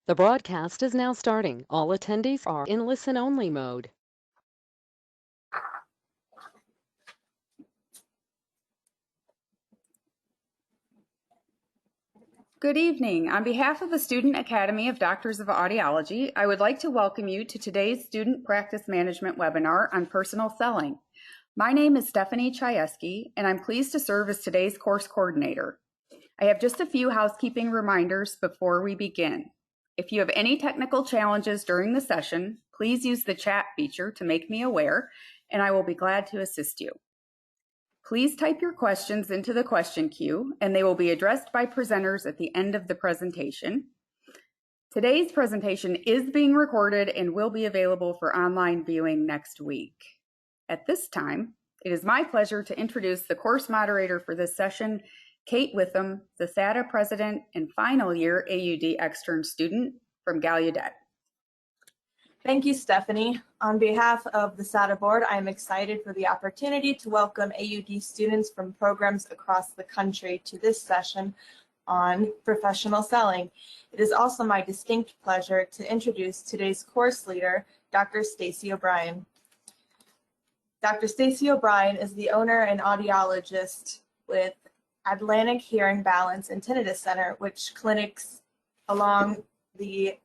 The broadcast is now starting. All attendees are in listen-only mode. Good evening. On behalf of the Student Academy of Doctors of Audiology, I would like to welcome you to today's Student Practice Management webinar on personal selling. My name is Stephanie Chayeski, and I'm pleased to serve as today's course coordinator. I have just a few housekeeping reminders before we begin. If you have any technical challenges during the session, please use the chat feature to make me aware, and I will be glad to assist you. Please type your questions into the question queue, and they will be addressed by presenters at the end of the presentation. Today's presentation is being recorded and will be available for online viewing next week. At this time, it is my pleasure to introduce the course moderator for this session, Kate Witham, the SATA president and final year AUD extern student from Gallaudet. Thank you, Stephanie. On behalf of the SATA board, I am excited for the opportunity to welcome AUD students from programs across the country to this session on professional selling. It is also my distinct pleasure to introduce today's course leader, Dr. Stacey O'Brien. Dr. Stacey O'Brien is the owner and audiologist with Atlantic Hearing Balance and Tinnitus Center, with clinics along the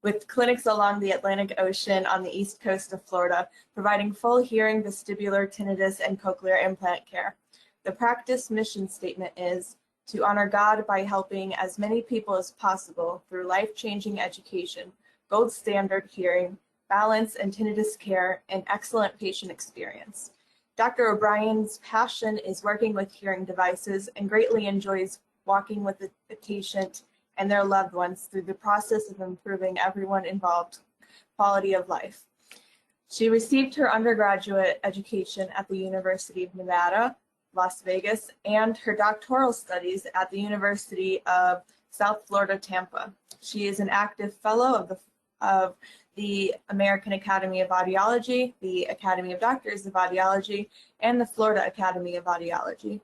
Atlantic Ocean on the east coast of Florida, providing full hearing, vestibular, tinnitus, and cochlear implant care. The practice mission statement is to honor God by helping as many people as possible through life-changing education, gold standard hearing, balance and tinnitus care, and excellent patient experience. Dr. O'Brien's passion is working with hearing devices and greatly enjoys walking with the patient and their loved ones through the process of improving everyone involved quality of life. She received her undergraduate education at the University of Nevada, Las Vegas, and her doctoral studies at the University of South Florida, Tampa. She is an active fellow of the American Academy of Audiology, the Academy of Doctors of Audiology, and the Florida Academy of Audiology.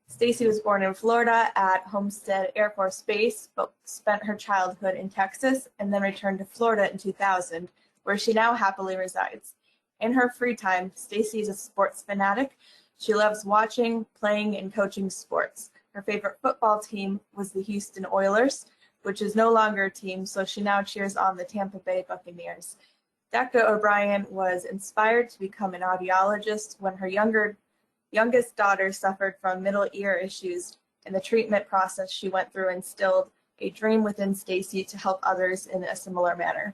Stacey was born in Florida at Homestead Air Force Base, but spent her childhood in Texas and then returned to Florida in 2000, where she now happily resides. In her free time, Stacey is a sports fanatic. She loves watching, playing, and coaching sports. Her favorite football team was the Houston Oilers, which is no longer a team, so she now cheers on the Tampa Bay Buccaneers. Dr. O'Brien was inspired to become an audiologist when her youngest daughter suffered from middle ear issues, and the treatment process she went through instilled a dream within Stacey to help others in a similar manner.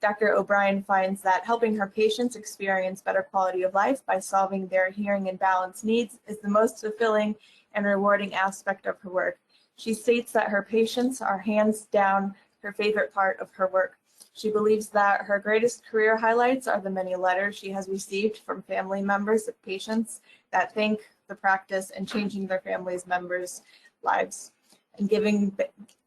Dr. O'Brien finds that helping her patients experience better quality of life by solving their hearing and balance needs is the most fulfilling and rewarding aspect of her work. She states that her patients are hands down her favorite part of her work. She believes that her greatest career highlights are the many letters she has received from family members of patients that thank the practice and changing their families' members' lives and giving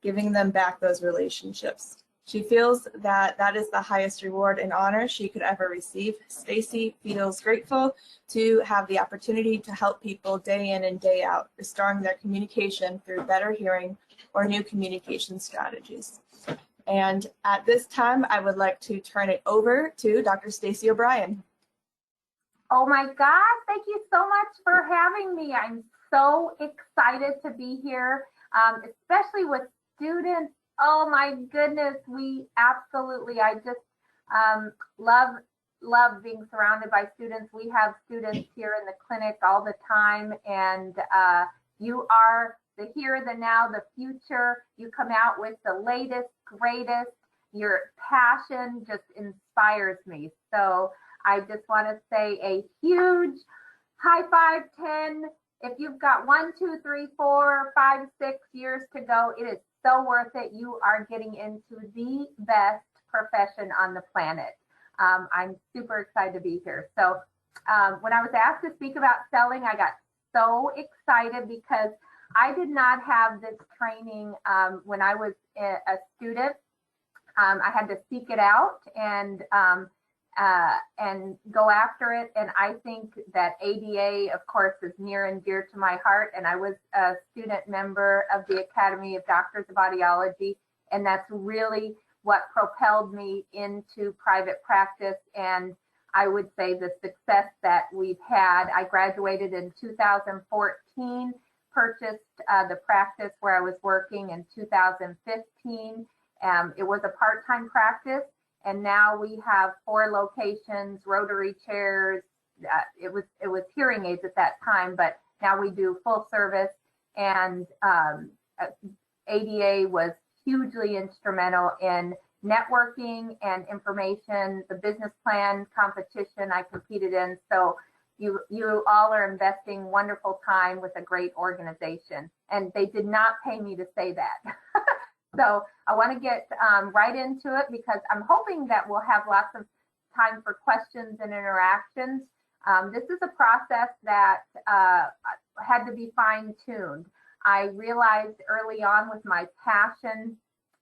them back those relationships. She feels that that is the highest reward and honor she could ever receive. Stacey feels grateful to have the opportunity to help people day in and day out, restoring their communication through better hearing or new communication strategies. And at this time, I would like to turn it over to Dr. Stacey O'Brien. Oh my gosh, thank you so much for having me. I'm so excited to be here, especially with students. Oh my goodness, I just love being surrounded by students. We have students here in the clinic all the time, and you are the here, the now, the future. You come out with the latest, greatest. Your passion just inspires me. So I just want to say a huge high five, 10. If you've got 1, 2, 3, 4, 5, 6 years to go, it is so worth it. You are getting into the best profession on the planet. I'm super excited to be here. So when I was asked to speak about selling, I got so excited because I did not have this training when I was a student. I had to seek it out and go after it. And I think that ADA, of course, is near and dear to my heart. And I was a student member of the Academy of Doctors of Audiology. And that's really what propelled me into private practice, and I would say the success that we've had. I graduated in 2014, purchased the practice where I was working in 2015. It was a part-time practice, and now we have 4 locations, rotary chairs. It was hearing aids at that time, but now we do full service, and ADA was hugely instrumental in networking and information, the business plan competition I competed in. So you all are investing wonderful time with a great organization, and they did not pay me to say that. So I want to get right into it, because I'm hoping that we'll have lots of time for questions and interactions. This is a process that had to be fine-tuned. I realized early on with my passion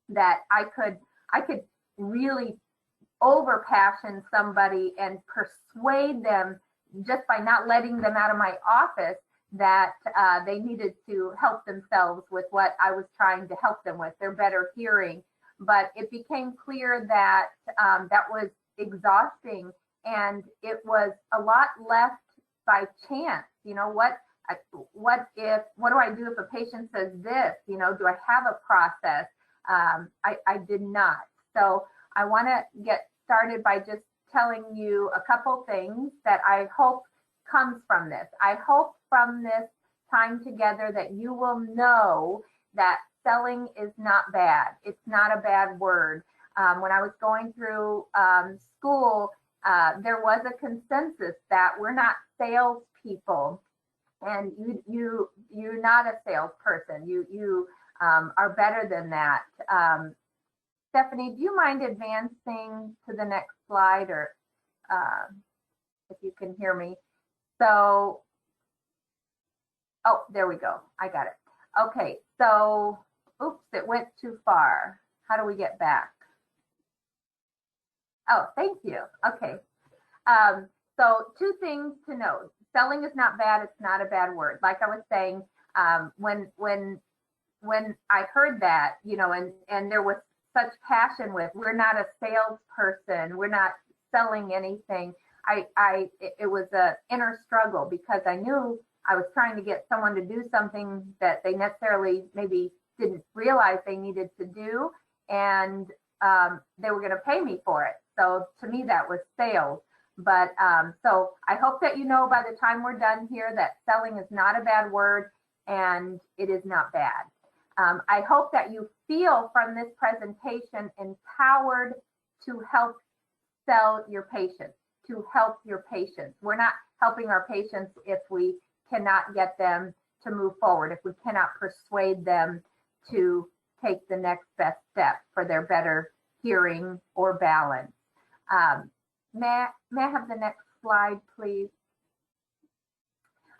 that I could really over passion somebody and persuade them just by not letting them out of my office that they needed to help themselves with what I was trying to help them with, their better hearing. But it became clear that that was exhausting, and it was a lot left by chance. You know, what do I do if a patient says this? You know, do I have a process? I did not. So I want to get started by just telling you a couple things that I hope comes from this. I hope from this time together that you will know that selling is not bad. It's not a bad word. When I was going through school, there was a consensus that we're not salespeople, and you're not a salesperson. You are better than that. Stephanie, do you mind advancing to the next slide, or if you can hear me? So, oh, there we go. I got it. Okay, so, oops, it went too far. How do we get back? Oh, thank you. Okay. So 2 things to note. Selling is not bad. It's not a bad word. Like I was saying, when I heard that, you know, and there was such passion with, we're not a salesperson, we're not selling anything. It was an inner struggle, because I knew I was trying to get someone to do something that they necessarily maybe didn't realize they needed to do, and they were going to pay me for it. So to me, that was sales. But so I hope that you know by the time we're done here that selling is not a bad word, and it is not bad. I hope that you feel from this presentation empowered to help sell your patients, to help your patients. We're not helping our patients if we cannot get them to move forward, if we cannot persuade them to take the next best step for their better hearing or balance. May I have the next slide, please?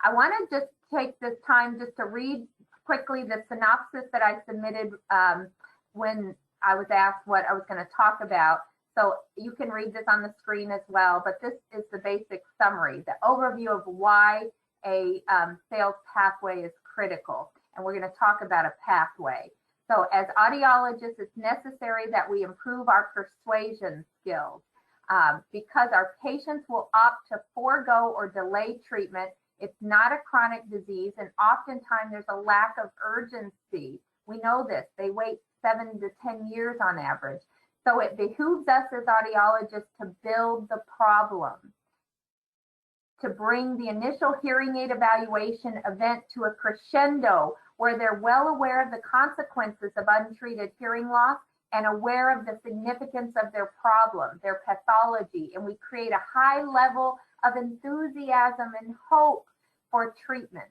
I want to just take this time just to read quickly the synopsis that I submitted when I was asked what I was going to talk about. So you can read this on the screen as well, but this is the basic summary, the overview of why a sales pathway is critical. And we're going to talk about a pathway. So as audiologists, it's necessary that we improve our persuasion skills because our patients will opt to forego or delay treatment. It's not a chronic disease, and oftentimes there's a lack of urgency. We know this. They wait 7 to 10 years on average. So it behooves us as audiologists to build the problem, to bring the initial hearing aid evaluation event to a crescendo where they're well aware of the consequences of untreated hearing loss and aware of the significance of their problem, their pathology, and we create a high level of enthusiasm and hope for treatment.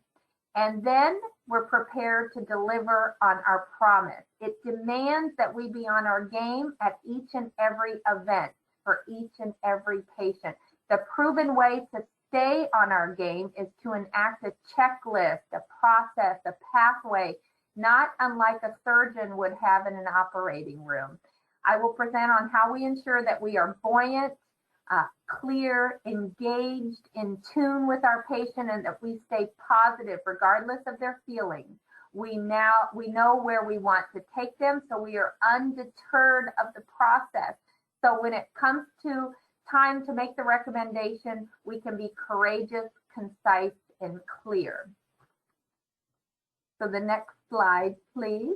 And then we're prepared to deliver on our promise. It demands that we be on our game at each and every event for each and every patient. The proven way to stay on our game is to enact a checklist, a process, a pathway, not unlike a surgeon would have in an operating room. I will present on how we ensure that we are buoyant, clear, engaged, in tune with our patient, and that we stay positive regardless of their feelings. We know where we want to take them, so we are undeterred of the process. So when it comes to time to make the recommendation, we can be courageous, concise, and clear. So the next slide, please.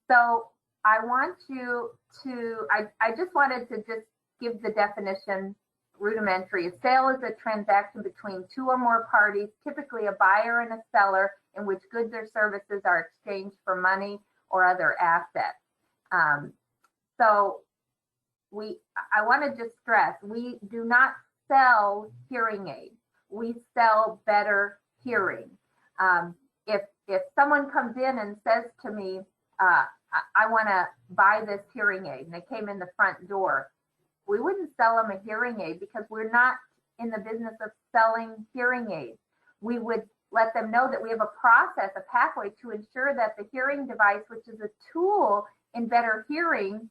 So I want you to, I just wanted to just give the definition rudimentary. A sale is a transaction between two or more parties, typically a buyer and a seller, in which goods or services are exchanged for money or other assets. So I want to just stress, we do not sell hearing aids. We sell better hearing. If someone comes in and says to me, I want to buy this hearing aid, and they came in the front door, we wouldn't sell them a hearing aid because we're not in the business of selling hearing aids. We would let them know that we have a process, a pathway to ensure that the hearing device, which is a tool in better hearing,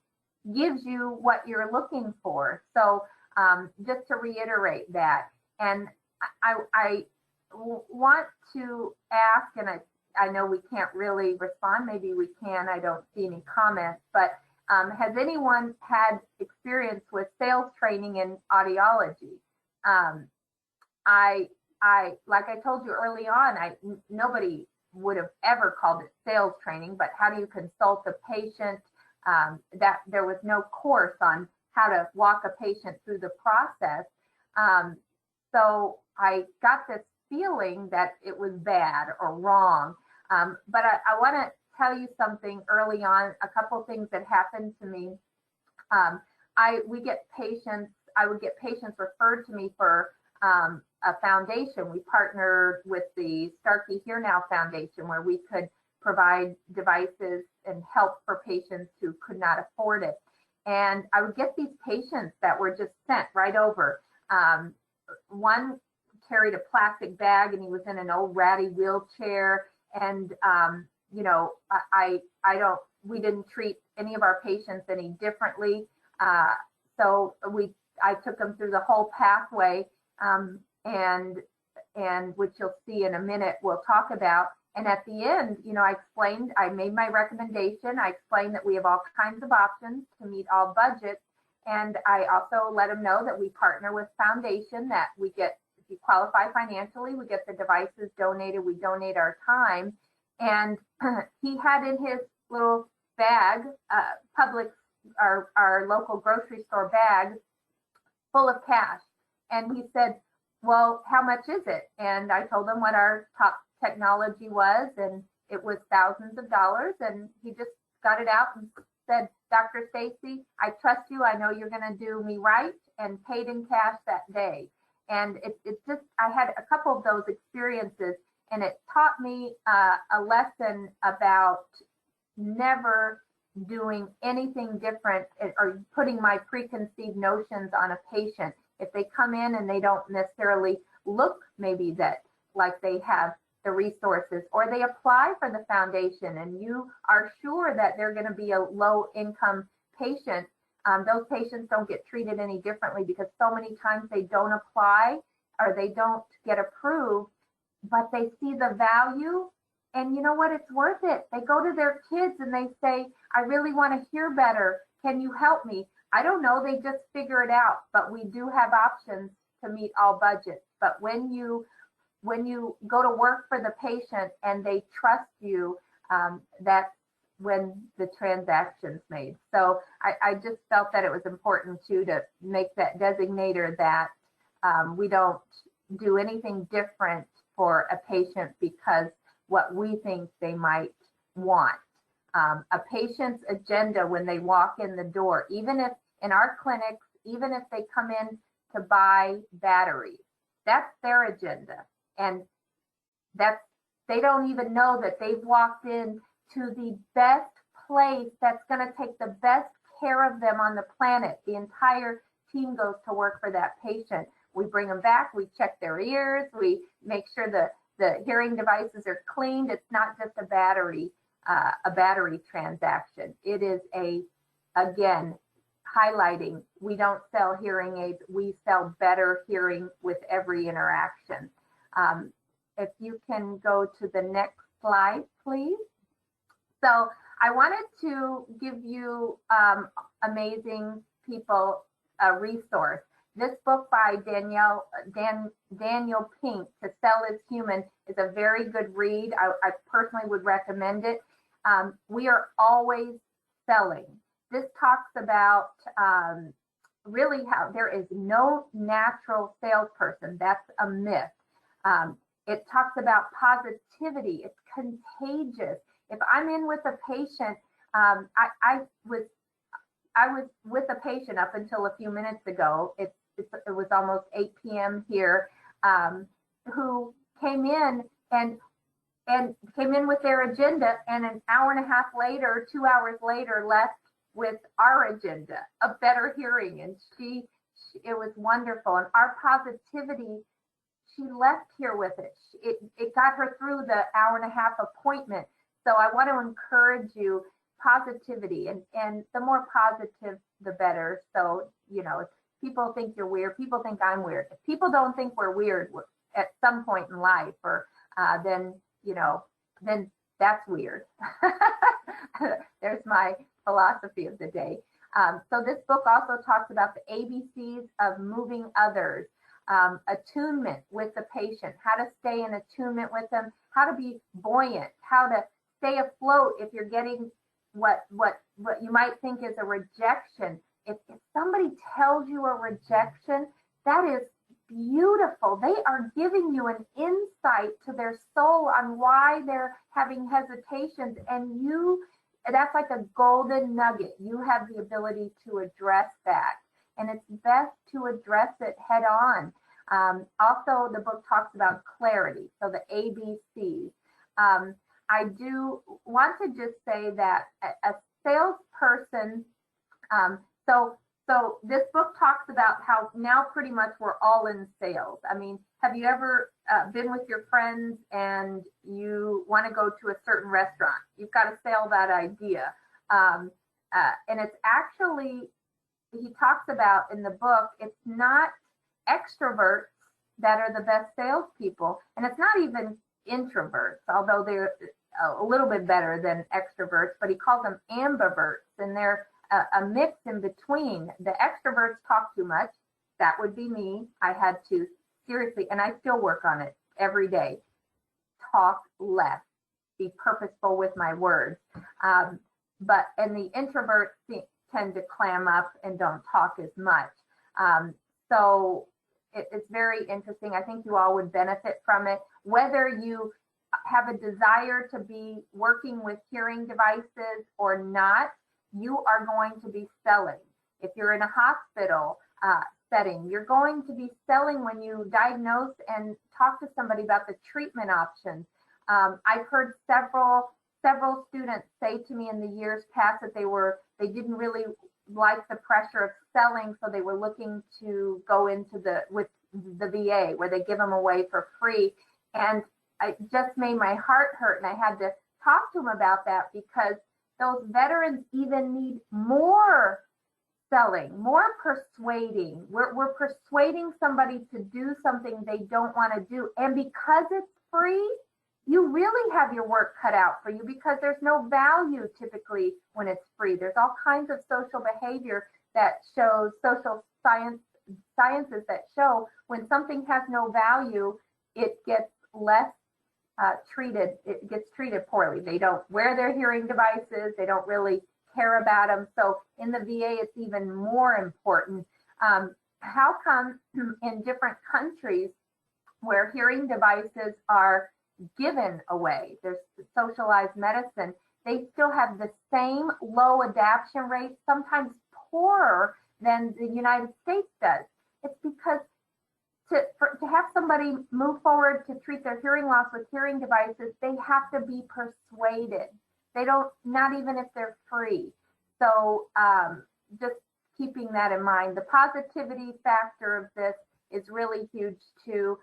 gives you what you're looking for. So just to reiterate that. And I want to ask, and I know we can't really respond, maybe we can, I don't see any comments, but has anyone had experience with sales training in audiology? Like I told you early on, nobody would have ever called it sales training, but how do you consult a patient? That there was no course on how to walk a patient through the process. So I got this feeling that it was bad or wrong. But I want to tell you something early on, a couple things that happened to me. I would get patients referred to me for a foundation. We partnered with the Starkey Hear Now Foundation, where we could provide devices and help for patients who could not afford it. And I would get these patients that were just sent right over. One carried a plastic bag and he was in an old ratty wheelchair. And, you know, we didn't treat any of our patients any differently. So I took them through the whole pathway, and which you'll see in a minute, we'll talk about. And at the end, you know, I made my recommendation. I explained that we have all kinds of options to meet all budgets. And I also let them know that we partner with Foundation, that we get, if you qualify financially, we get the devices donated, we donate our time. And he had in his little bag, our local grocery store bag, full of cash. And he said, well, how much is it? And I told him what our top technology was, and it was thousands of dollars. And he just got it out and said, Dr. Stacy, I trust you. I know you're going to do me right, and paid in cash that day. And it just, I had a couple of those experiences, and it taught me a lesson about never doing anything different or putting my preconceived notions on a patient. If they come in and they don't necessarily look maybe that like they have the resources, or they apply for the foundation and you are sure that they're going to be a low income patient, those patients don't get treated any differently, because so many times they don't apply or they don't get approved, but they see the value. And you know what? It's worth it. They go to their kids and they say, I really want to hear better. Can you help me? I don't know. They just figure it out. But we do have options to meet all budgets. But when you go to work for the patient and they trust you, that's when the transaction's made. So I just felt that it was important too to make that designator that we don't do anything different for a patient because what we think they might want. A patient's agenda when they walk in the door, even if in our clinics, even if they come in to buy batteries, that's their agenda. And they don't even know that they've walked in to the best place that's going to take the best care of them on the planet. The entire team goes to work for that patient. We bring them back, we check their ears, we make sure the hearing devices are cleaned. It's not just a battery transaction. It is again, highlighting, we don't sell hearing aids, we sell better hearing with every interaction. If you can go to the next slide, please. So I wanted to give you amazing people a resource. This book by Daniel Pink, To Sell is Human, is a very good read. I personally would recommend it. We are always selling. This talks about really how there is no natural salesperson. That's a myth. It talks about positivity. It's contagious. If I'm in with a patient, I was with a patient up until a few minutes ago. It was almost 8 p.m. here, who came in and came in with their agenda, and an hour and a half later, 2 hours later, left with our agenda of better hearing. And it was wonderful. And our positivity, she left here with it. It got her through the hour and a half appointment. So I want to encourage you, positivity, and the more positive, the better. So, you know, if people think you're weird, people think I'm weird. If people don't think we're weird at some point in life, or then, you know, then that's weird. There's my philosophy of the day. So this book also talks about the ABCs of moving others, attunement with the patient, how to stay in attunement with them, how to be buoyant, how to stay afloat if you're getting what you might think is a rejection. If somebody tells you a rejection, that is beautiful. They are giving you an insight to their soul on why they're having hesitations, and that's like a golden nugget. You have the ability to address that, and it's best to address it head on. Also, the book talks about clarity, so the ABCs. I do want to just say that a salesperson, so this book talks about how now pretty much we're all in sales. I mean, have you ever been with your friends and you want to go to a certain restaurant? You've got to sell that idea. And it's actually, he talks about in the book, it's not extroverts that are the best salespeople, and it's not even introverts, although they're a little bit better than extroverts, but he calls them ambiverts, and they're a mix in between. The extroverts talk too much. That would be me. I had to seriously, and I still work on it every day, talk less, be purposeful with my words. And the introverts tend to clam up and don't talk as much. So it's very interesting. I think you all would benefit from it. Whether you have a desire to be working with hearing devices or not, you are going to be selling. If you're in a hospital setting, you're going to be selling when you diagnose and talk to somebody about the treatment options. I've heard several students say to me in the years past that they didn't really like the pressure of selling, so they were looking to go into with the VA, where they give them away for free. And it just made my heart hurt, and I had to talk to them about that, because those veterans even need more selling, more persuading. We're persuading somebody to do something they don't want to do, and because it's free, you really have your work cut out for you, because there's no value typically when it's free. There's all kinds of social behavior that shows, social sciences that show when something has no value, it gets less treated. It gets treated poorly. They don't wear their hearing devices. They don't really care about them. So in the VA, it's even more important. How come in different countries where hearing devices are given away, there's socialized medicine, they still have the same low adoption rate, sometimes poorer than the United States does? It's because to have somebody move forward to treat their hearing loss with hearing devices, they have to be persuaded. They don't, not even if they're free. So just keeping that in mind. The positivity factor of this is really huge too.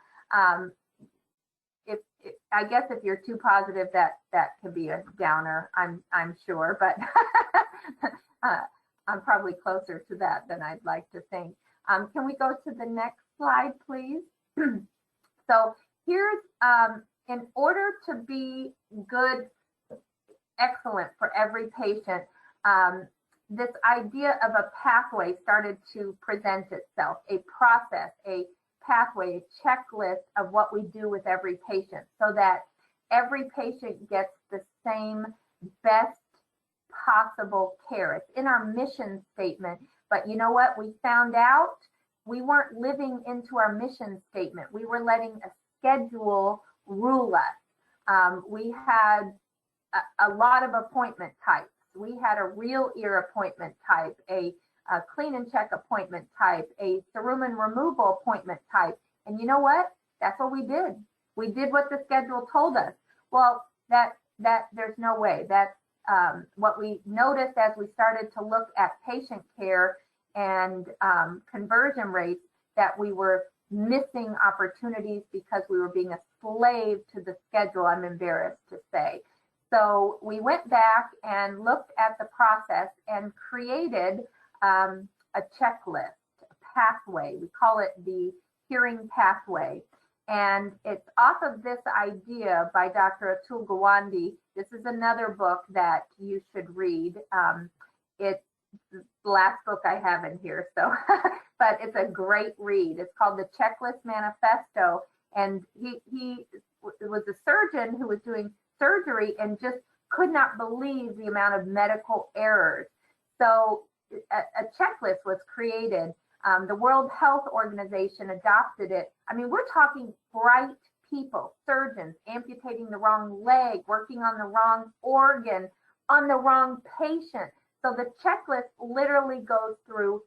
I guess if you're too positive, that could be a downer, I'm sure, but I'm probably closer to that than I'd like to think. Can we go to the next slide, please? So here's in order to be good, excellent for every patient, this idea of a pathway started to present itself, a process, a pathway, a checklist of what we do with every patient so that every patient gets the same best possible care. It's in our mission statement, but you know what? We found out we weren't living into our mission statement. We were letting a schedule rule us. We had a lot of appointment types. We had a real ear appointment type, a clean and check appointment type, a cerumen removal appointment type. And you know what? That's what we did. We did what the schedule told us. Well, that there's no way. That's what we noticed as we started to look at patient care and conversion rates, that we were missing opportunities because we were being a slave to the schedule, I'm embarrassed to say. So we went back and looked at the process and created a checklist, a pathway. We call it the hearing pathway. And it's off of this idea by Dr. Atul Gawande. This is another book that you should read. It's the last book I have in here, so but it's a great read. It's called The Checklist Manifesto. And he was a surgeon who was doing surgery and just could not believe the amount of medical errors. So a checklist was created. The World Health Organization adopted it. I mean, we're talking bright people, surgeons amputating the wrong leg, working on the wrong organ, on the wrong patient. So the checklist literally goes through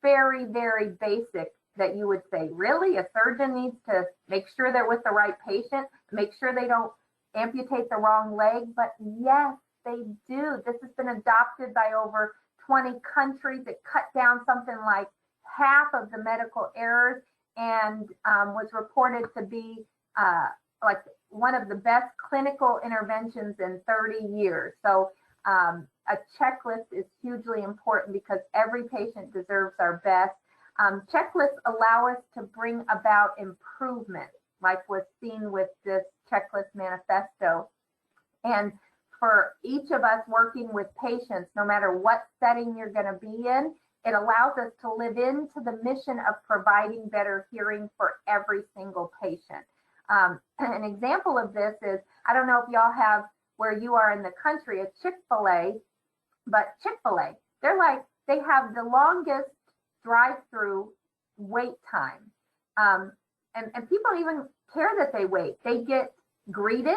very, very basic that you would say, really? A surgeon needs to make sure they're with the right patient, make sure they don't amputate the wrong leg. But yes, they do. This has been adopted by over 20 countries. It cut down something like half of the medical errors and was reported to be like one of the best clinical interventions in 30 years. So a checklist is hugely important because every patient deserves our best. Checklists allow us to bring about improvement, like was seen with this checklist manifesto. And for each of us working with patients, no matter what setting you're going to be in, it allows us to live into the mission of providing better hearing for every single patient. An example of this is, I don't know if y'all have where you are in the country, a Chick-fil-A, but Chick-fil-A, they have the longest drive-through wait time. And people don't even care that they wait. They get greeted.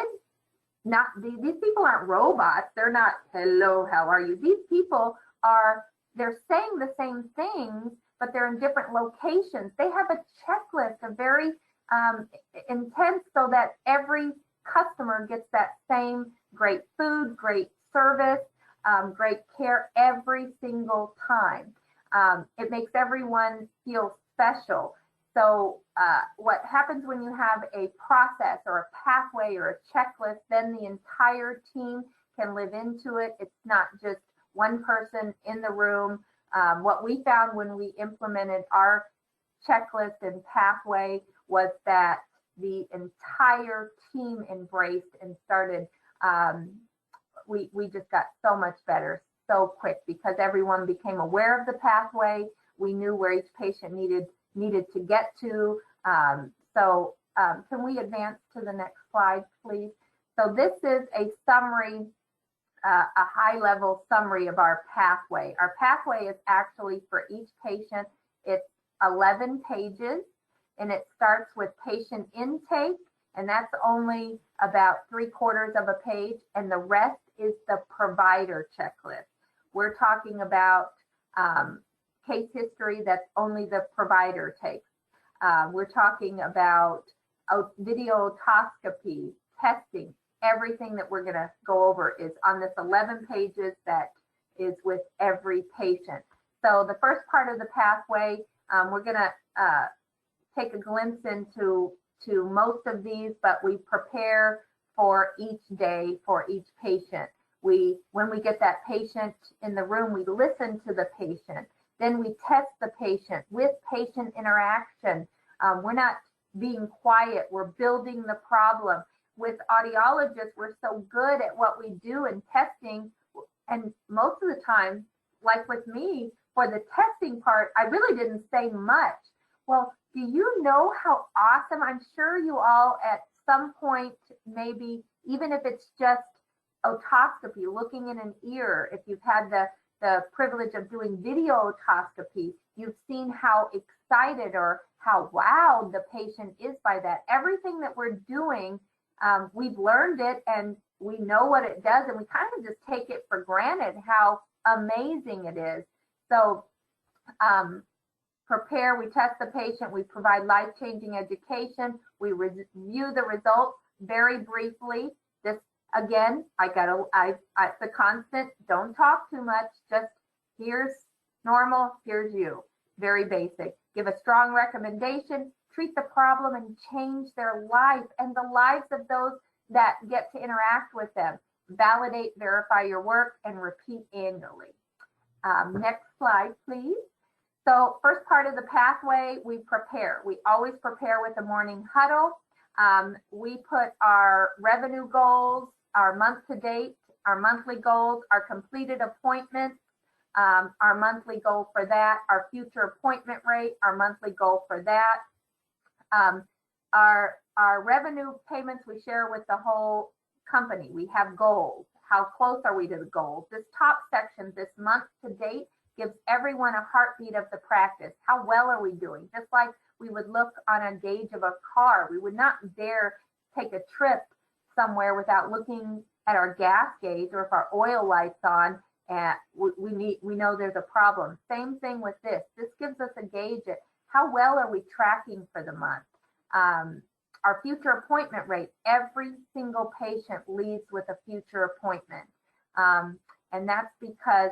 These people aren't robots. They're not, hello, how are you? These people they're saying the same things, but they're in different locations. They have a checklist, a very intense, so that every customer gets that same great food, great service, great care every single time. It makes everyone feel special. So what happens when you have a process or a pathway or a checklist, then the entire team can live into it. It's not just one person in the room. What we found when we implemented our checklist and pathway was that the entire team embraced and started, we just got so much better so quick because everyone became aware of the pathway. We knew where each patient needed to get to. Can we advance to the next slide, please? So this is a summary, a high-level summary of our pathway. Our pathway is actually for each patient. It's 11 pages, and it starts with patient intake, and that's only about 3/4 of a page, and the rest is the provider checklist. We're talking about case history that's only the provider takes. We're talking about video otoscopy, testing. Everything that we're going to go over is on this 11 pages that is with every patient. So the first part of the pathway, we're going to take a glimpse into most of these, but we prepare for each day for each patient. When we get that patient in the room, we listen to the patient. Then we test the patient with patient interaction. We're not being quiet. We're building the problem. with audiologists, we're so good at what we do in testing. And most of the time, like with me, for the testing part, I really didn't say much. Well, do you know how awesome? I'm sure you all at some point, maybe, even if it's just otoscopy, looking in an ear, if you've had the privilege of doing video otoscopy, you've seen how excited or how wowed the patient is by that. Everything that we're doing, we've learned it and we know what it does, and we kind of just take it for granted how amazing it is. So prepare, we test the patient, we provide life-changing education, we review the results very briefly. This, again, it's a constant, don't talk too much, just here's normal, here's you. Very basic. Give a strong recommendation, treat the problem and change their life and the lives of those that get to interact with them. Validate, verify your work, and repeat annually. Next slide, please. So first part of the pathway, we prepare. We always prepare with a morning huddle. We put our revenue goals, our month to date, our monthly goals, our completed appointments, our monthly goal for that, our future appointment rate, our monthly goal for that. Our revenue payments we share with the whole company. We have goals. How close are we to the goals? This top section, this month to date, gives everyone a heartbeat of the practice. How well are we doing? Just like we would look on a gauge of a car. We would not dare take a trip somewhere without looking at our gas gauge, or if our oil light's on, and we know there's a problem. Same thing with this. This gives us a gauge at how well are we tracking for the month. Our future appointment rate, every single patient leaves with a future appointment. And that's because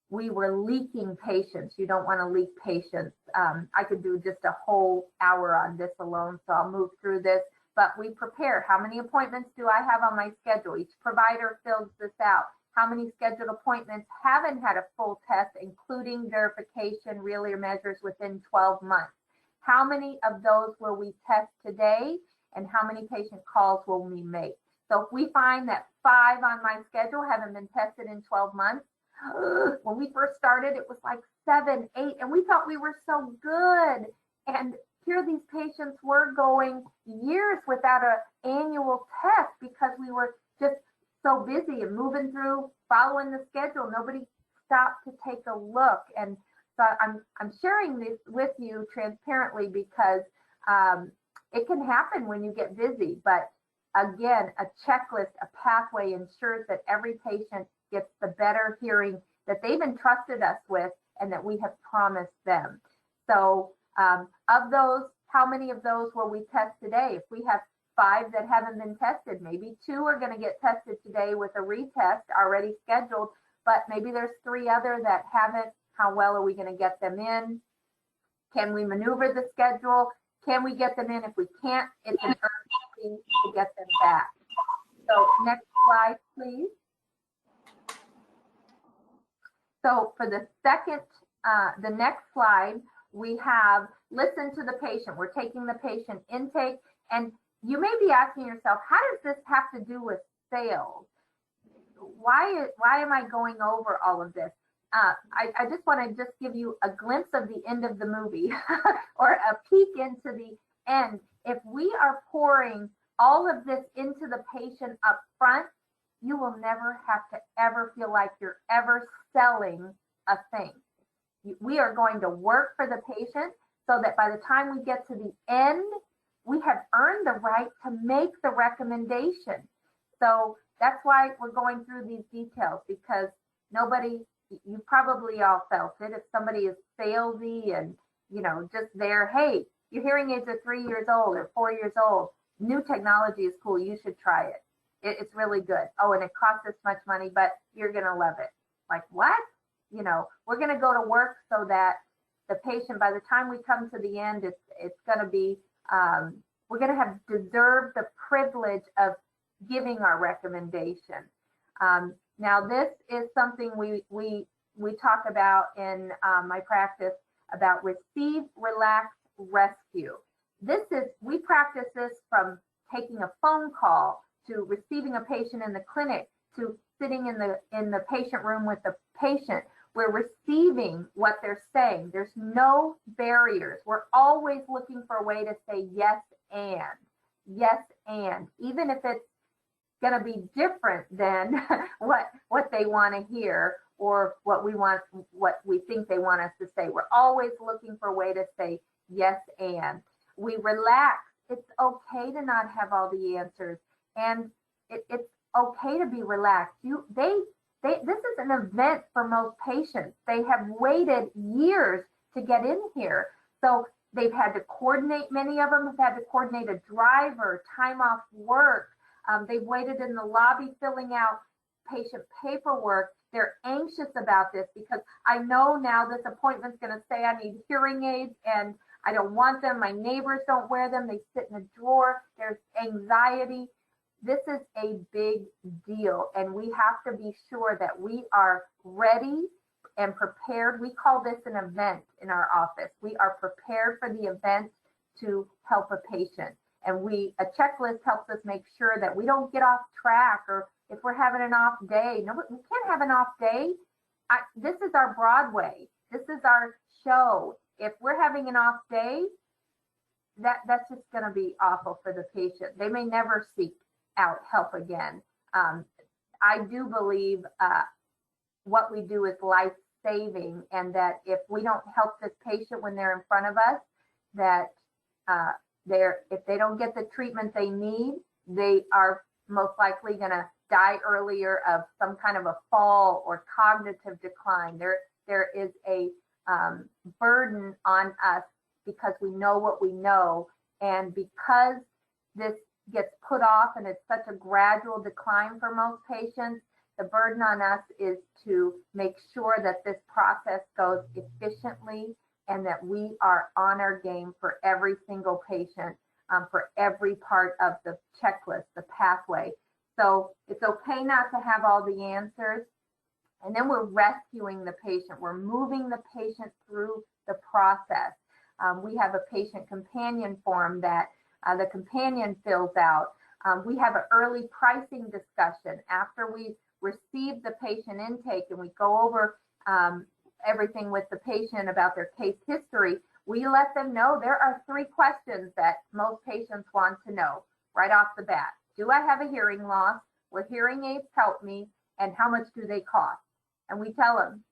we were leaking patients. You don't want to leak patients. I could do just a whole hour on this alone, so I'll move through this. But we prepare. How many appointments do I have on my schedule? Each provider fills this out. How many scheduled appointments haven't had a full test, including verification, real ear measures within 12 months? How many of those will we test today, and how many patient calls will we make? So if we find that 5 on my schedule haven't been tested in 12 months, when we first started, it was like 7, 8, and we thought we were so good. And here these patients were going years without an annual test because we were just so busy and moving through, following the schedule. Nobody stopped to take a look. And so I'm sharing this with you transparently because it can happen when you get busy. But again, a checklist, a pathway ensures that every patient gets the better hearing that they've entrusted us with and that we have promised them. So of those, how many of those will we test today? If we have 5 that haven't been tested, maybe 2 are going to get tested today with a retest already scheduled, but maybe there's 3 other that haven't. How well are we going to get them in? Can we maneuver the schedule? Can we get them in? If we can't, it's an urgency to get them back. So next slide, please. So for the second, the next slide, we have listen to the patient. We're taking the patient intake, and you may be asking yourself, how does this have to do with sales? Why am I going over all of this? I just want to just give you a glimpse of the end of the movie or a peek into the end. If we are pouring all of this into the patient up front, you will never have to ever feel like you're ever selling a thing. We are going to work for the patient so that by the time we get to the end, we have earned the right to make the recommendation. So that's why we're going through these details, because you probably all felt it. If somebody is salesy and, just there, hey, your hearing aids are 3 years old or 4 years old. New technology is cool. You should try it. It's really good. Oh, and it costs this much money, but you're going to love it. Like, what? We're going to go to work so that the patient, by the time we come to the end, it's going to be, we're going to have deserved the privilege of giving our recommendation. Now, this is something we talk about in my practice about receive, relax, rescue. We practice this from taking a phone call to receiving a patient in the clinic to sitting in the patient room with the patient. We're receiving what they're saying. There's no barriers. We're always looking for a way to say yes and, even if it's going to be different than what they want to hear or what we think they want us to say. We're always looking for a way to say yes and. We relax. It's okay to not have all the answers, and it's okay to be relaxed. This is an event for most patients. They have waited years to get in here. So they've had to coordinate, many of them have had to coordinate a driver, time off work. They've waited in the lobby filling out patient paperwork. They're anxious about this because I know now this appointment's going to say I need hearing aids and I don't want them. My neighbors don't wear them. They sit in a drawer. There's anxiety. This is a big deal, and we have to be sure that we are ready and prepared. We call this an event in our office. We are prepared for the event to help a patient. And a checklist helps us make sure that we don't get off track, or if we're having an off day. No, we can't have an off day. This is our Broadway. This is our show. If we're having an off day, that's just going to be awful for the patient. They may never seek out help again. I do believe what we do is life-saving, and that if we don't help this patient when they're in front of us, that if they don't get the treatment they need, they are most likely going to die earlier of some kind of a fall or cognitive decline. There is a burden on us because we know what we know, and because this gets put off and it's such a gradual decline for most patients, the burden on us is to make sure that this process goes efficiently and that we are on our game for every single patient, for every part of the checklist, the pathway. So it's okay not to have all the answers. And then we're rescuing the patient. We're moving the patient through the process. We have a patient companion form that the companion fills out. We have an early pricing discussion after we receive the patient intake, and we go over everything with the patient about their case history. We let them know there are 3 questions that most patients want to know right off the bat. Do I have a hearing loss? Will hearing aids help me? And how much do they cost? And we tell them,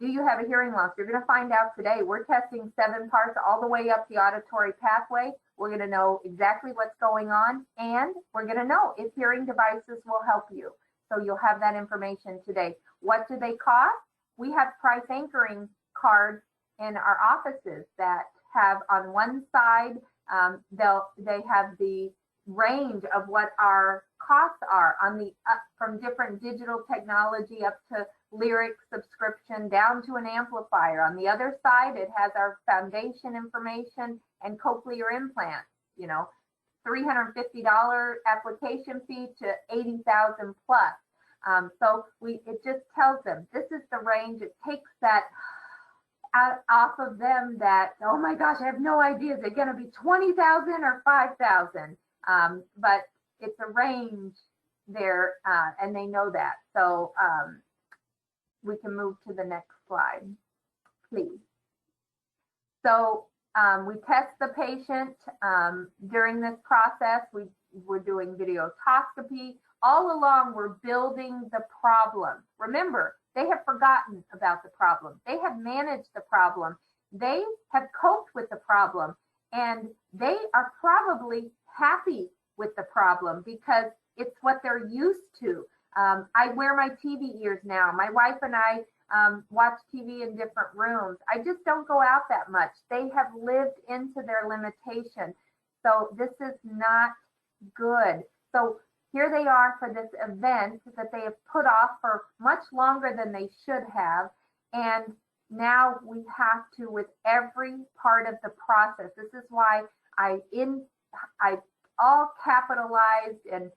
do you have a hearing loss? You're going to find out today. We're testing 7 parts all the way up the auditory pathway. We're going to know exactly what's going on, and we're going to know if hearing devices will help you. So you'll have that information today. What do they cost? We have price anchoring cards in our offices that have on one side, they have the range of what our costs are on the from different digital technology up to lyric subscription down to an amplifier. On the other side, it has our foundation information and cochlear implants, $350 application fee to $80,000 plus. So it just tells them this is the range. It takes that off of them that, oh my gosh, I have no idea. Is it going to be 20,000 or 5,000? But it's a range there, and they know that. So we can move to the next slide, please. So we test the patient during this process. We're doing videotoscopy. All along, we're building the problem. Remember, they have forgotten about the problem. They have managed the problem. They have coped with the problem, and they are probably happy with the problem because it's what they're used to. I wear my TV ears now. My wife and I watch TV in different rooms. I just don't go out that much. They have lived into their limitation. So this is not good. So here they are for this event that they have put off for much longer than they should have. And now we have to, with every part of the process, this is why I all capitalized and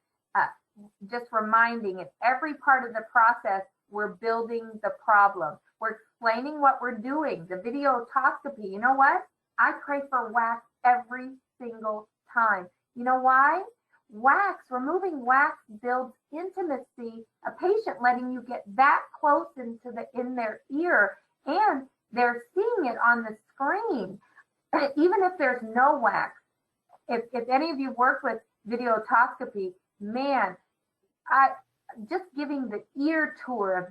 just reminding it, every part of the process, we're building the problem. We're explaining what we're doing. The videotoscopy, you know what? I pray for wax every single time. You know why? wax, removing wax builds intimacy, a patient letting you get that close in their ear, and they're seeing it on the screen. Even if there's no wax, if any of you worked with videotoscopy, man, I just giving the ear tour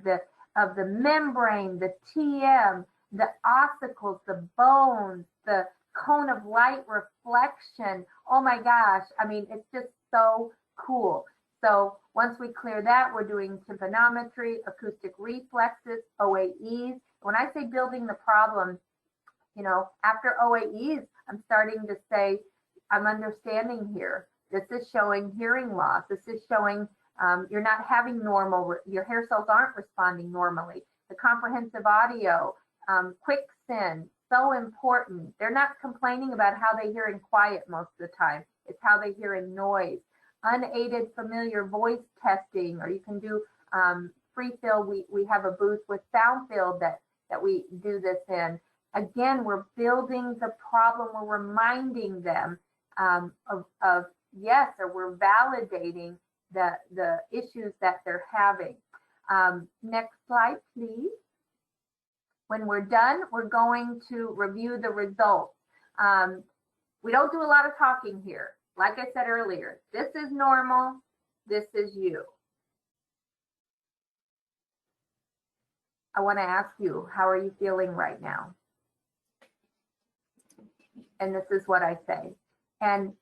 of the membrane, the TM, the ossicles, the bones, the cone of light reflection. Oh my gosh. I mean, it's just so cool. So once we clear that, we're doing tympanometry, acoustic reflexes, OAEs. When I say building the problem, you know, after OAEs, I'm starting to say, I'm understanding here. This is showing hearing loss. This is showing you're not having normal, your hair cells aren't responding normally. The comprehensive audio, quick send, so important. They're not complaining about how they hear in quiet most of the time. It's how they hear in noise. Unaided familiar voice testing, or you can do free fill. We have a booth with sound field that we do this in. Again, we're building the problem. We're reminding them of yes, or we're validating the issues that they're having. Next slide, please. When we're done, we're going to review the results. We don't do a lot of talking here. Like I said earlier, this is normal. This is you. I want to ask you, how are you feeling right now? And this is what I say. And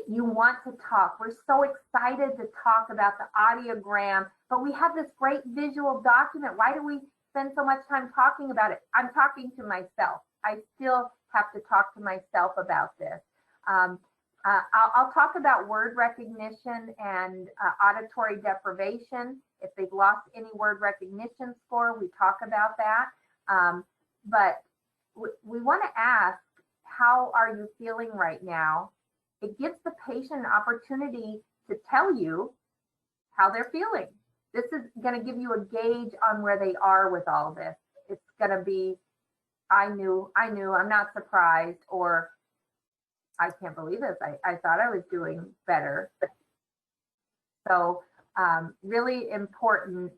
you want to talk. We're so excited to talk about the audiogram, but we have this great visual document. Why do we spend so much time talking about it? I'm talking to myself. I still have to talk to myself about this. I'll talk about word recognition and auditory deprivation. If they've lost any word recognition score, we talk about that. But we want to ask, how are you feeling right now? It gives the patient an opportunity to tell you how they're feeling. This is going to give you a gauge on where they are with all this. It's going to be, I knew, I'm not surprised, or I can't believe this. I thought I was doing better. So really important.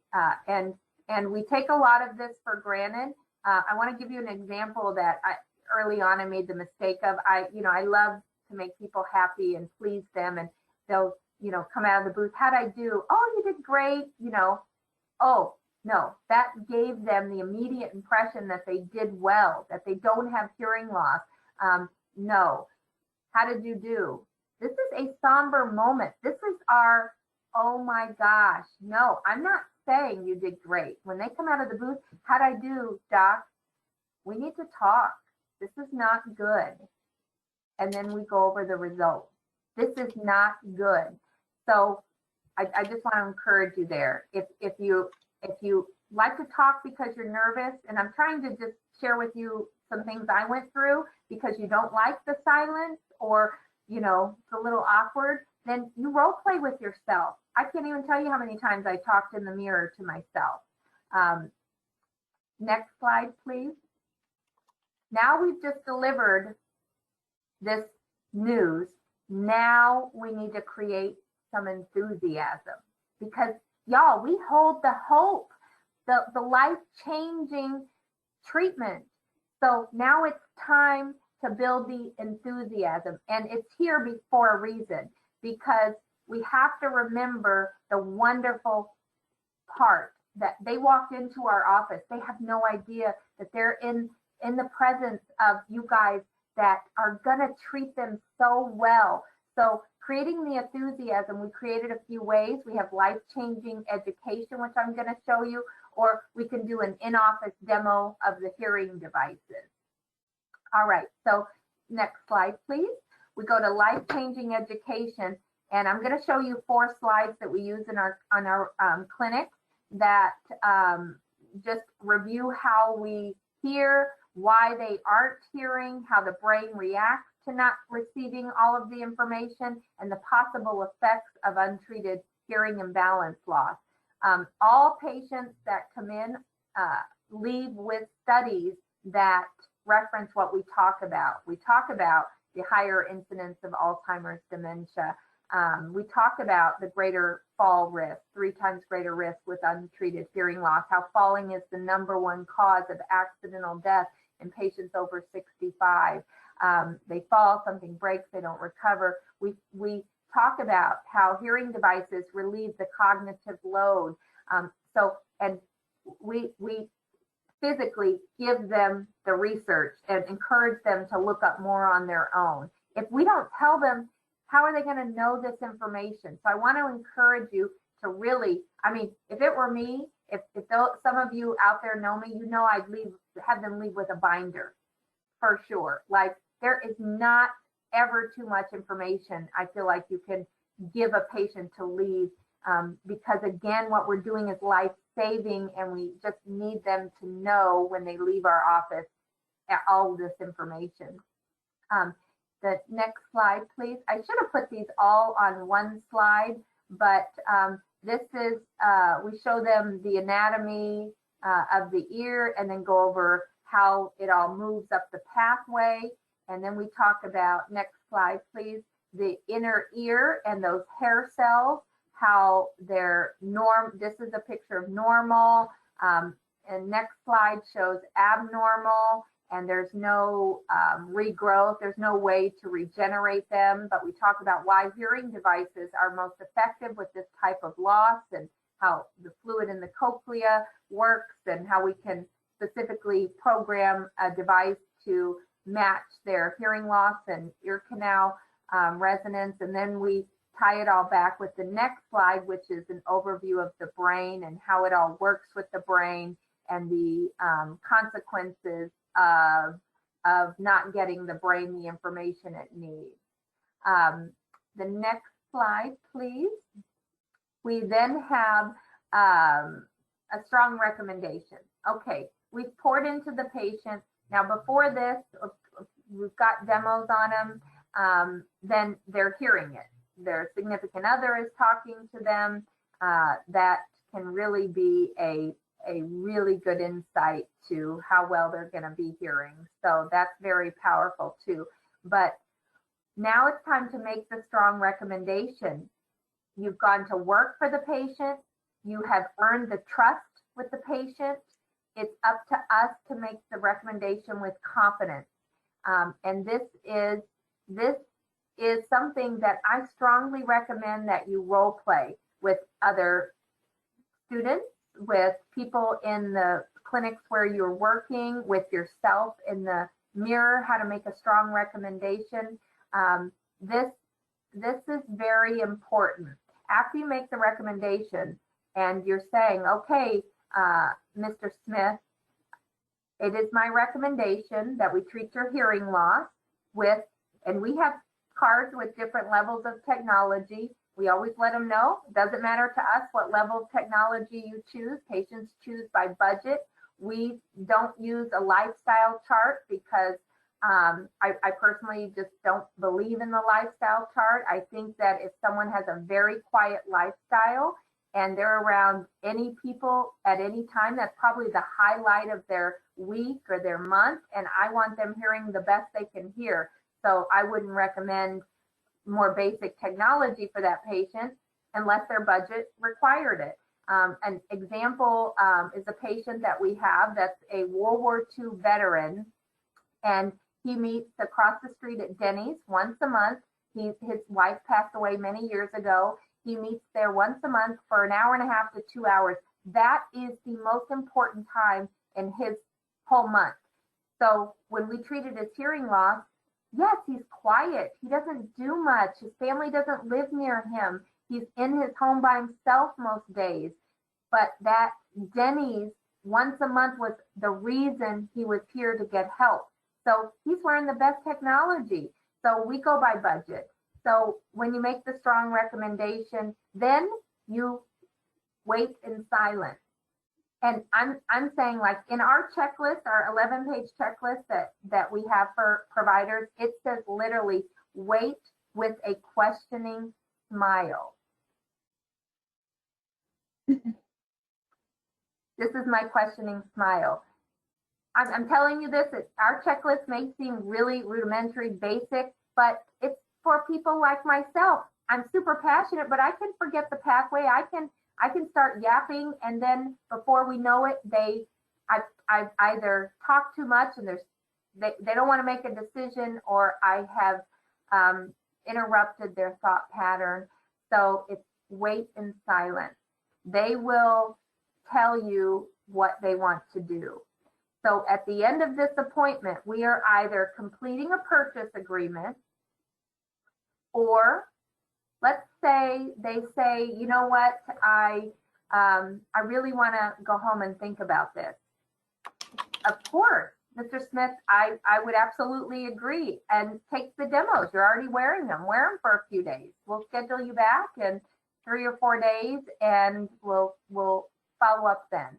And we take a lot of this for granted. I want to give you an example that early on I made the mistake of. I love to make people happy and please them, and they'll, come out of the booth. How'd I do? Oh, you did great. Oh, no, that gave them the immediate impression that they did well, that they don't have hearing loss. No. How did you do? This is a somber moment. This is our, oh my gosh. No, I'm not saying you did great. When they come out of the booth, how'd I do, doc? We need to talk. This is not good. And then we go over the results. This is not good. So I just want to encourage you there. If you like to talk because you're nervous, and I'm trying to just share with you some things I went through because you don't like the silence, or it's a little awkward, then you role play with yourself. I can't even tell you how many times I talked in the mirror to myself. Next slide, please. Now we've just delivered this news. Now we need to create some enthusiasm, because y'all, we hold the hope, the life-changing treatment. So now it's time to build the enthusiasm, and it's here for a reason, because we have to remember the wonderful part that they walked into our office. They have no idea that they're in the presence of you guys that are gonna treat them so well. So creating the enthusiasm, we created a few ways. We have life-changing education, which I'm gonna show you, or we can do an in-office demo of the hearing devices. All right, so next slide, please. We go to life-changing education, and I'm gonna show you 4 slides that we use in our clinic that just review how we hear, why they aren't hearing, how the brain reacts to not receiving all of the information, and the possible effects of untreated hearing imbalance loss. All patients that come in leave with studies that reference what we talk about. We talk about the higher incidence of Alzheimer's dementia. We talk about the greater fall risk, 3 times greater risk with untreated hearing loss, how falling is the #1 cause of accidental death in patients over 65. They fall, something breaks, they don't recover. We talk about how hearing devices relieve the cognitive load. And we physically give them the research and encourage them to look up more on their own. If we don't tell them, how are they going to know this information? So I want to encourage you to really, I mean, if it were me, if some of you out there know me, you know I'd have them leave with a binder for sure. Like, there is not ever too much information I feel like you can give a patient to leave, because again, what we're doing is life-saving, and we just need them to know when they leave our office all this information. The next slide, please. I should have put these all on one slide, but this is, we show them the anatomy of the ear and then go over how it all moves up the pathway. And then we talk about, next slide, please, the inner ear and those hair cells, how they're this is a picture of normal. And next slide shows abnormal, and there's no regrowth. There's no way to regenerate them, but we talk about why hearing devices are most effective with this type of loss, and how the fluid in the cochlea works, and how we can specifically program a device to match their hearing loss and ear canal resonance. And then we tie it all back with the next slide, which is an overview of the brain and how it all works with the brain, and the consequences of not getting the brain the information it needs. The next slide, please. We then have a strong recommendation. Okay, we've poured into the patient. Now, before this, we've got demos on them, then they're hearing it. Their significant other is talking to them. That can really be a really good insight to how well they're going to be hearing. So that's very powerful too. But now it's time to make the strong recommendation. You've gone to work for the patient. You have earned the trust with the patient. It's up to us to make the recommendation with confidence. And this is something that I strongly recommend that you role play with other students, with people in the clinics where you're working, with yourself in the mirror, how to make a strong recommendation. This is very important. After you make the recommendation and you're saying, okay, Mr. Smith, it is my recommendation that we treat your hearing loss with, and we have cards with different levels of technology. We always let them know. It doesn't matter to us what level of technology you choose. Patients choose by budget. We don't use a lifestyle chart because I personally just don't believe in the lifestyle chart. I think that if someone has a very quiet lifestyle and they're around any people at any time, that's probably the highlight of their week or their month. And I want them hearing the best they can hear. So I wouldn't recommend more basic technology for that patient unless their budget required it. An example is a patient that we have that's a World War II veteran, and he meets across the street at Denny's once a month. His wife passed away many years ago. He meets there once a month for an hour and a half to 2 hours. That is the most important time in his whole month. So when we treated his hearing loss, yes, he's quiet. He doesn't do much. His family doesn't live near him. He's in his home by himself most days. But that Denny's once a month was the reason he was here to get help. So he's wearing the best technology. So we go by budget. So when you make the strong recommendation, then you wait in silence. And I'm saying, like, in our checklist, our 11-page checklist that we have for providers, it says literally, wait with a questioning smile. This is my questioning smile. I'm telling you this, our checklist may seem really rudimentary, basic, but it's for people like myself. I'm super passionate, but I can forget the pathway. I can start yapping, and then before we know it, I've either talked too much and they don't want to make a decision, or I have interrupted their thought pattern. So it's wait in silence. They will tell you what they want to do. So at the end of this appointment, we are either completing a purchase agreement, or let's say they say, you know what, I really want to go home and think about this. Of course, Mr. Smith, I would absolutely agree. And take the demos. You're already wearing them. Wear them for a few days. We'll schedule you back in 3 or 4 days, and we'll follow up then.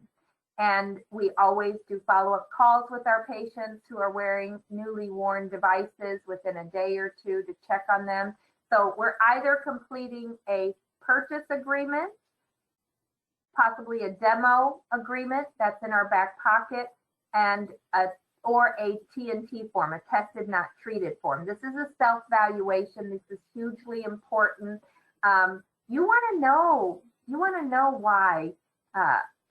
And we always do follow-up calls with our patients who are wearing newly worn devices within a day or two to check on them. So we're either completing a purchase agreement, possibly a demo agreement that's in our back pocket, and or a T&T form, a tested not treated form. This is a self-valuation. This is hugely important. You want to know why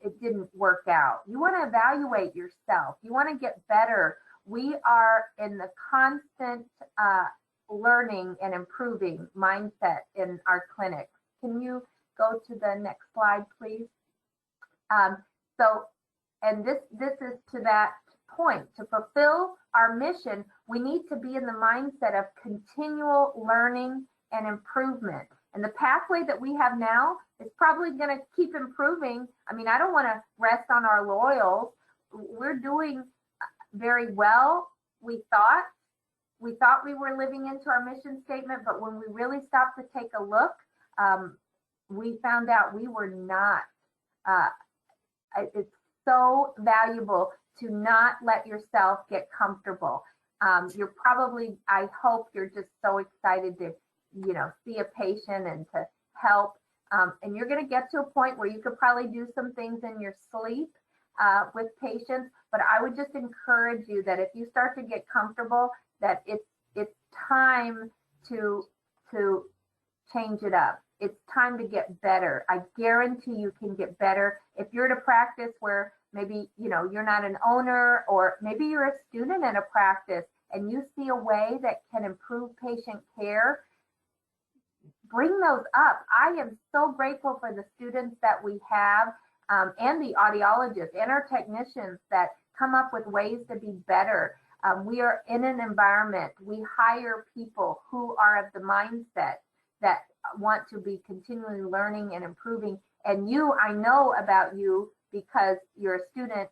it didn't work out. You want to evaluate yourself. You want to get better. We are in the constant learning and improving mindset in our clinics. Can you go to the next slide, please? And this is to that point. To fulfill our mission, we need to be in the mindset of continual learning and improvement. And the pathway that we have now is probably going to keep improving. I mean, I don't want to rest on our laurels. We're doing very well. We thought we were living into our mission statement, but when we really stopped to take a look, we found out we were not. It's so valuable to not let yourself get comfortable. You're probably, I hope you're just so excited to, see a patient and to help. And you're going to get to a point where you could probably do some things in your sleep with patients. But I would just encourage you that if you start to get comfortable, that it's time to change it up. It's time to get better. I guarantee you can get better. If you're at a practice where maybe, you're not an owner, or maybe you're a student in a practice and you see a way that can improve patient care, bring those up. I am so grateful for the students that we have, and the audiologists and our technicians that come up with ways to be better. We are in an environment, we hire people who are of the mindset that want to be continually learning and improving. And I know about you because you're a student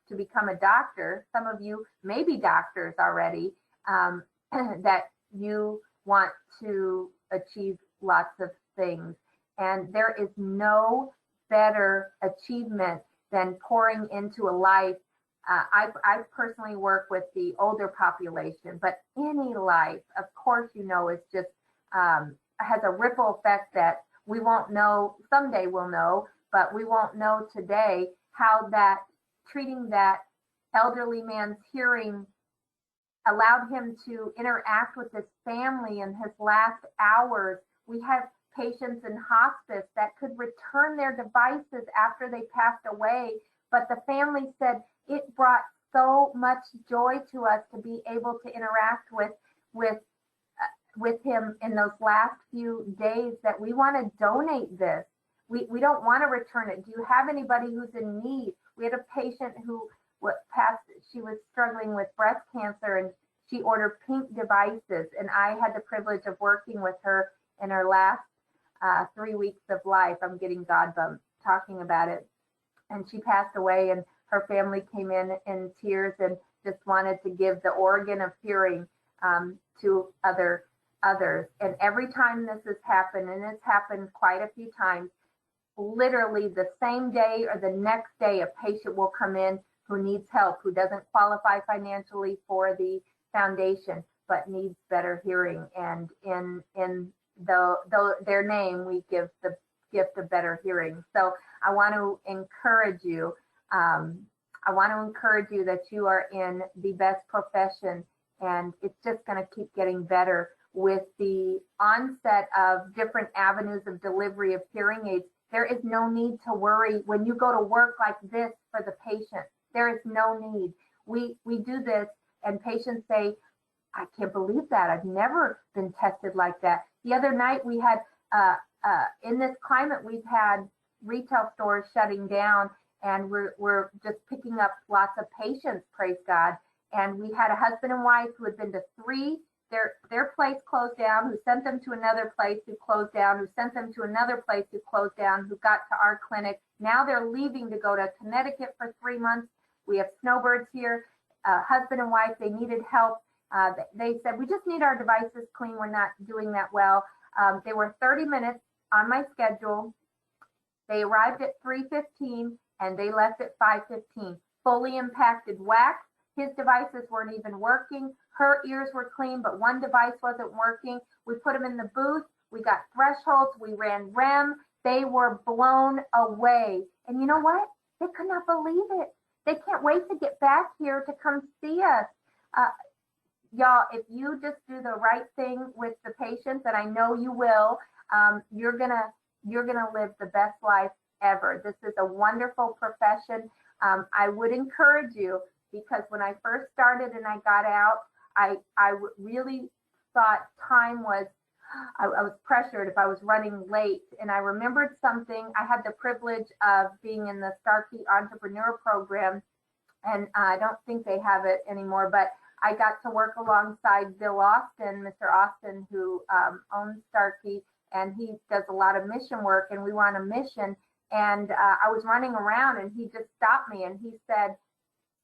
to become a doctor. Some of you may be doctors already, that you want to achieve lots of things. And there is no better achievement than pouring into a life. I personally work with the older population, but any life, of course, is just has a ripple effect that we won't know. Someday we'll know, but we won't know today how that treating that elderly man's hearing allowed him to interact with his family in his last hours. We have patients in hospice that could return their devices after they passed away, but the family said it brought so much joy to us to be able to interact with him in those last few days that we want to donate this. We don't want to return it. Do you have anybody who's in need? We had a patient who she was struggling with breast cancer, and she ordered pink devices, and I had the privilege of working with her in her last 3 weeks of life. I'm getting God bumps talking about it. And she passed away, and her family came in tears and just wanted to give the organ of hearing to others. And every time this has happened, and it's happened quite a few times, literally the same day or the next day, a patient will come in who needs help, who doesn't qualify financially for the foundation, but needs better hearing. And in their name, we give the gift of better hearing. So I want to encourage you. That you are in the best profession, and it's just going to keep getting better. with the onset of different avenues of delivery of hearing aids, there is no need to worry when you go to work like this for the patient. There is no need. We do this and patients say, I can't believe that. I've never been tested like that. The other night we had, in this climate, we've had retail stores shutting down, and we're just picking up lots of patients, praise God. And we had a husband and wife who had been to three, their place closed down, who sent them to another place who closed down, who sent them to another place who closed down, who got to our clinic. Now they're leaving to go to Connecticut for 3 months. We have snowbirds here, husband and wife, they needed help. They said, we just need our devices clean. We're not doing that well. They were 30 minutes on my schedule. They arrived at 3:15 and they left at 5:15. Fully impacted wax. His devices weren't even working. Her ears were clean, but one device wasn't working. We put them in the booth. We got thresholds. We ran REM. They were blown away. And you know what? They could not believe it. They can't wait to get back here to come see us. Y'all, if you just do the right thing with the patients, and I know you will, you're gonna live the best life ever. This is a wonderful profession. I would encourage you, because when I first started and I got out, I really thought time was, I was pressured if I was running late. And I remembered something. I had the privilege of being in the Starkey Entrepreneur Program, and I don't think they have it anymore, but I got to work alongside Bill Austin, Mr. Austin, who owns Starkey, and he does a lot of mission work, and we were on a mission. And I was running around, and he just stopped me, and he said,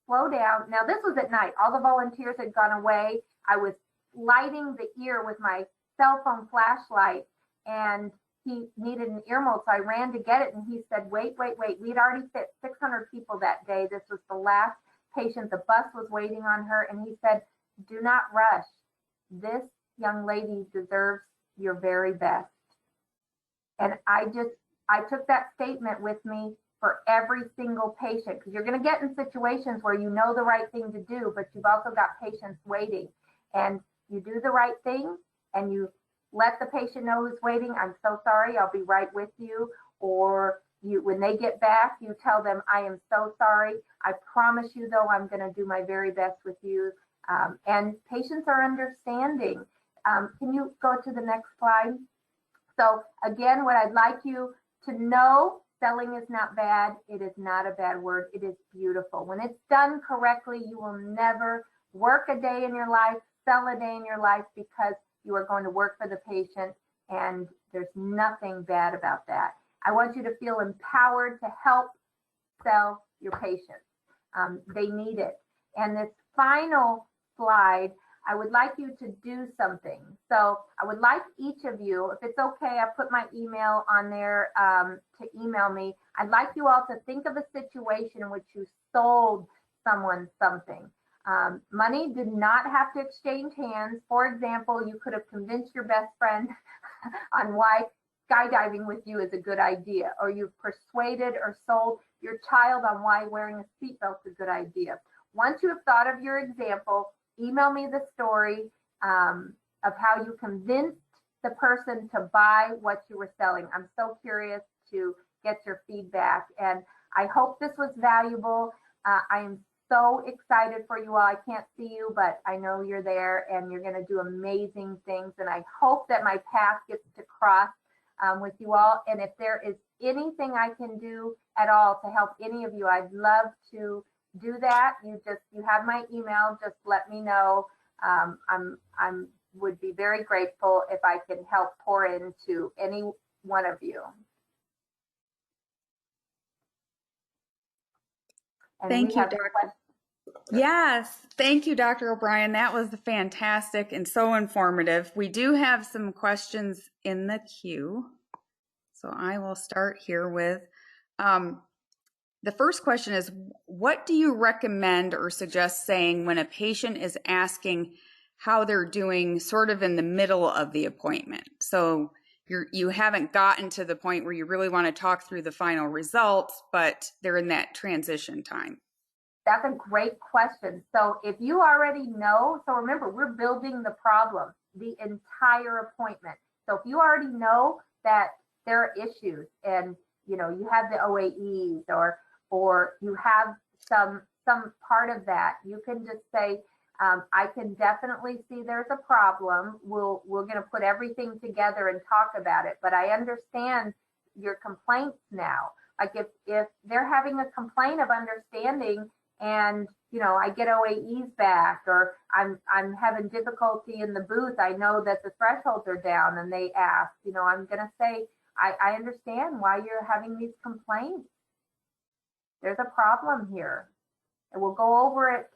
slow down. Now, this was at night. All the volunteers had gone away. I was lighting the ear with my cell phone flashlight, and he needed an ear mold, so I ran to get it, and he said, wait. We'd already fit 600 people that day. This was the last patient. The bus was waiting on her, and he said, do not rush. This young lady deserves your very best. And I took that statement with me for every single patient, because you're going to get in situations where you know the right thing to do, but you've also got patients waiting. And you do the right thing, and you let the patient know who's waiting, I'm so sorry, I'll be right with you. Or when they get back, you tell them, I am so sorry. I promise you, though, I'm going to do my very best with you. And patients are understanding. Can you go to the next slide? So again, what I'd like you to know, selling is not bad. It is not a bad word. It is beautiful. When it's done correctly, you will never work a day in your life, sell a day in your life, because you are going to work for the patient, and there's nothing bad about that. I want you to feel empowered to help sell your patients. They need it. And this final slide, I would like you to do something. So I would like each of you, if it's okay, I put my email on there to email me. I'd like you all to think of a situation in which you sold someone something. Money did not have to exchange hands. For example, you could have convinced your best friend on why skydiving with you is a good idea, or you've persuaded or sold your child on why wearing a seatbelt is a good idea. Once you have thought of your example, email me the story of how you convinced the person to buy what you were selling. I'm so curious to get your feedback, and I hope this was valuable. I am so excited for you all. I can't see you, but I know you're there, and you're going to do amazing things. And I hope that my path gets to cross with you all. And if there is anything I can do at all to help any of you, I'd love to do that. You have my email. Just let me know. I'm would be very grateful if I can help pour into any one of you. And Thank you, Dr. questions. Yes, thank you, Dr. O'Brien. That was fantastic and so informative. We do have some questions in the queue, so I will start here with the first question is, what do you recommend or suggest saying when a patient is asking how they're doing sort of in the middle of the appointment? So you haven't gotten to the point where you really want to talk through the final results, but they're in that transition time. That's a great question. So if you already know, so remember, we're building the problem. the entire appointment. So if you already know that there are issues and you have the OAEs or you have some part of that, you can just say, I can definitely see there's a problem. We're going to put everything together and talk about it. But I understand your complaints now. Like if they're having a complaint of understanding and I get OAEs back, or I'm having difficulty in the booth, I know that the thresholds are down and they ask, I'm going to say, I understand why you're having these complaints. There's a problem here. And we'll go over it.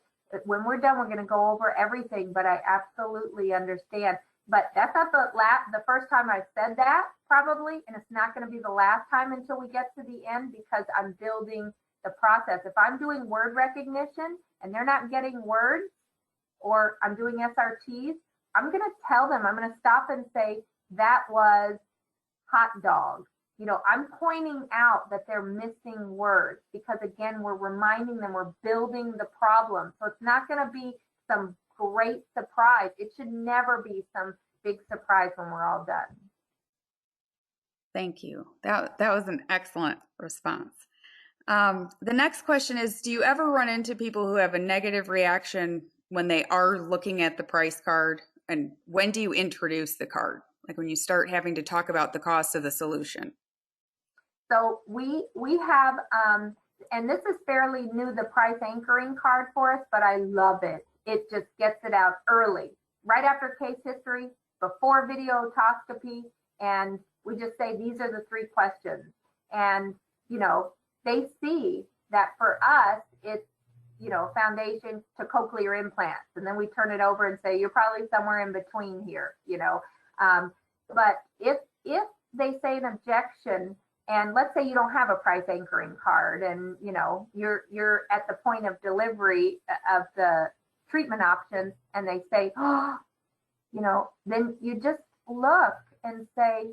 When we're done, we're going to go over everything, but I absolutely understand. But that's not the first time I've said that, probably, and it's not going to be the last time until we get to the end, because I'm building the process. If I'm doing word recognition and they're not getting words, or I'm doing SRTs, I'm going to tell them, I'm going to stop and say, that was hot dog. I'm pointing out that they're missing words, because again, we're reminding them, we're building the problem. So it's not going to be some great surprise. It should never be some big surprise when we're all done. Thank you. That was an excellent response. The next question is, do you ever run into people who have a negative reaction when they are looking at the price card? And when do you introduce the card? Like when you start having to talk about the cost of the solution? So we have, and this is fairly new, the price anchoring card for us, but I love it. It just gets it out early, right after case history, before video otoscopy, and we just say, these are the 3 questions. And, they see that for us, it's, foundation to cochlear implants. And then we turn it over and say, you're probably somewhere in between here, But if they say an objection, and let's say you don't have a price anchoring card, and you're at the point of delivery of the treatment options, and they say, then you just look and say,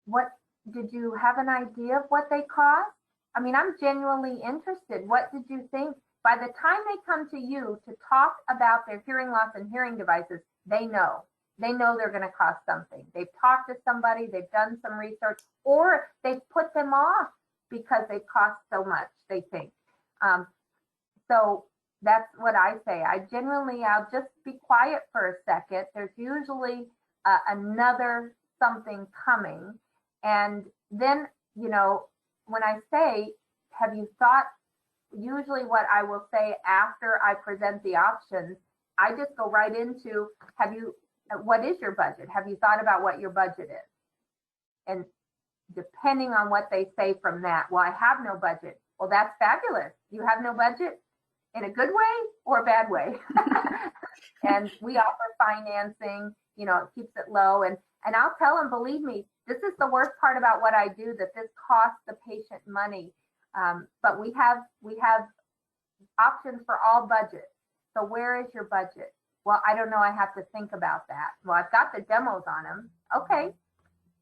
what did you have an idea of what they cost? I mean, I'm genuinely interested. What did you think? By the time they come to you to talk about their hearing loss and hearing devices, they know they're going to cost something. They've talked to somebody, they've done some research, or they've put them off because they cost so much, they think. So that's what I say. I'll just be quiet for a second. There's usually another something coming. And then, when I say, have you thought, usually what I will say after I present the options, I just go right into, what is your budget? Have you thought about what your budget is? And depending on what they say from that, well, I have no budget. Well, that's fabulous. You have no budget in a good way or a bad way. And we offer financing, it keeps it low. And I'll tell them, believe me, this is the worst part about what I do, that this costs the patient money. But we have options for all budgets. So where is your budget? Well, I don't know. I have to think about that. Well, I've got the demos on them. Okay.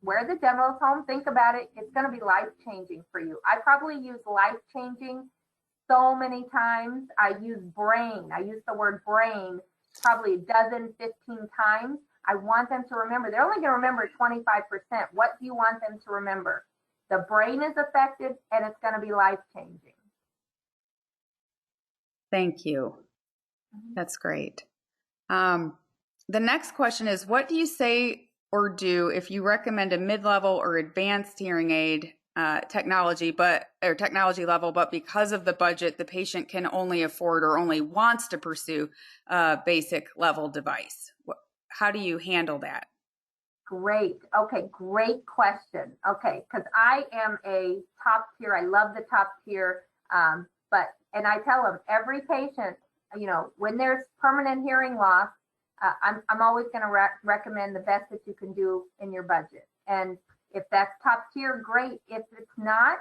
Wear the demos home. Think about it. It's going to be life-changing for you. I probably use life-changing so many times. I use brain. I use the word brain probably 12, 15 times. I want them to remember. They're only going to remember 25%. What do you want them to remember? The brain is affected, and it's going to be life-changing. Thank you. That's great. The next question is, what do you say or do if you recommend a mid-level or advanced hearing aid technology level, but because of the budget, the patient can only afford or only wants to pursue a basic level device? How do you handle that? Great. Okay, great question. Okay, because I am a top tier. I love the top tier. And I tell them, every patient, when there's permanent hearing loss, I'm always going to recommend the best that you can do in your budget. And if that's top tier, great. If it's not,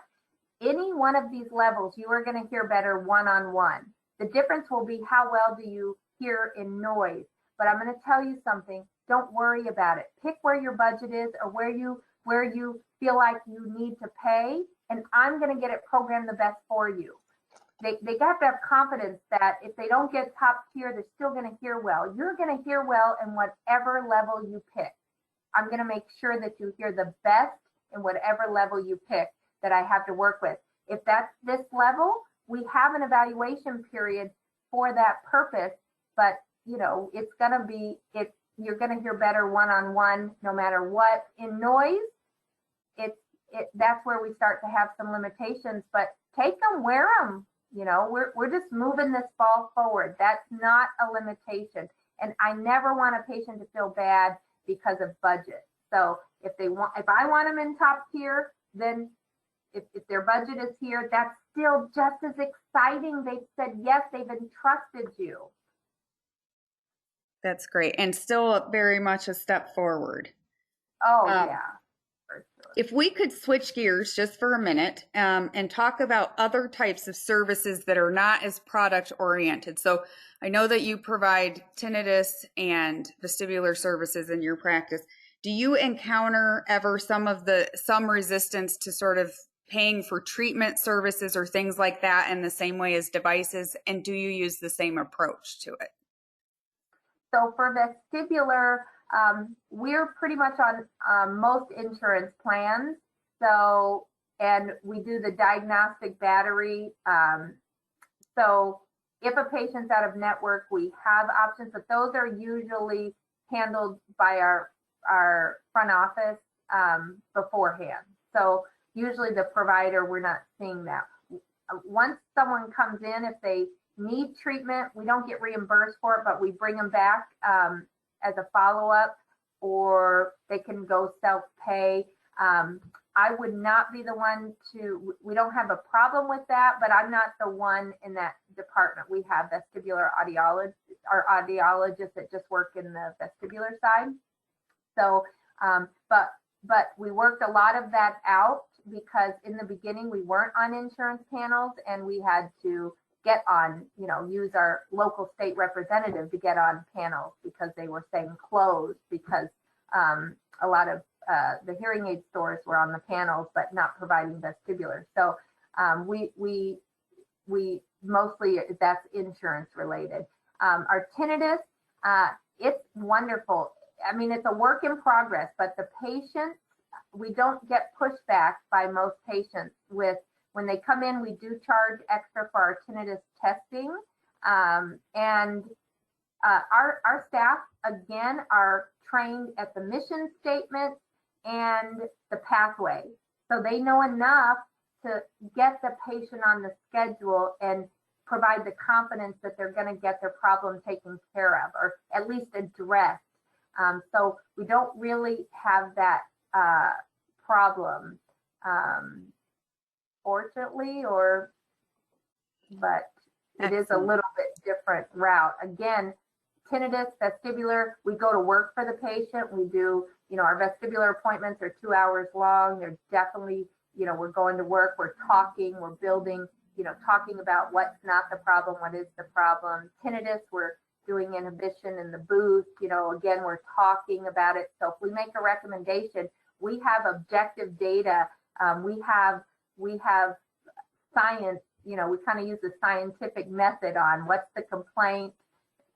any one of these levels, you are going to hear better one-on-one. The difference will be how well do you hear in noise. But I'm going to tell you something. Don't worry about it. Pick where your budget is, or where you feel like you need to pay, and I'm going to get it programmed the best for you. they have to have confidence that if they don't get top tier, they're still going to hear well. You're going to hear well in whatever level you pick. I'm going to make sure that you hear the best in whatever level you pick that I have to work with. If that's this level, we have an evaluation period for that purpose, but it's going to be, you're going to hear better one-on-one no matter what. In noise, that's where we start to have some limitations, but take them, wear them. We're just moving this ball forward. That's not a limitation. And I never want a patient to feel bad because of budget. So if I want them in top tier, then if their budget is here, that's still just as exciting. They've said yes, they've entrusted you. That's great. And still very much a step forward. Oh, yeah. For sure. If we could switch gears just for a minute and talk about other types of services that are not as product oriented. So I know that you provide tinnitus and vestibular services in your practice. Do you encounter ever some resistance to sort of paying for treatment services or things like that in the same way as devices? And do you use the same approach to it? So for vestibular, we're pretty much on most insurance plans. So, and we do the diagnostic battery. So if a patient's out of network, we have options, but those are usually handled by our front office beforehand. So usually the provider, we're not seeing that. Once someone comes in, if they need treatment, we don't get reimbursed for it, but we bring them back as a follow-up, or they can go self-pay. I would not be the one we don't have a problem with that, but I'm not the one in that department. We have vestibular audiologists, or audiologists that just work in the vestibular side. So, but we worked a lot of that out because in the beginning we weren't on insurance panels, and we had to get on, use our local state representative to get on panels because they were saying closed because a lot of the hearing aid stores were on the panels but not providing vestibular. So we mostly, that's insurance related. Our tinnitus, it's wonderful. I mean, it's a work in progress, but the patients, we don't get pushback by most patients with, when they come in, we do charge extra for our tinnitus testing. And our staff, again, are trained at the mission statement and the pathway. So they know enough to get the patient on the schedule and provide the confidence that they're going to get their problem taken care of, or at least addressed. So we don't really have that problem, fortunately, but it is a little bit different route. Again, tinnitus, vestibular, we go to work for the patient. We do, our vestibular appointments are 2 hours long. They're definitely, we're going to work, we're talking, we're building, talking about what's not the problem, what is the problem. Tinnitus, we're doing inhibition in the booth, again, we're talking about it. So if we make a recommendation, we have objective data. We have science, we kind of use the scientific method on what's the complaint,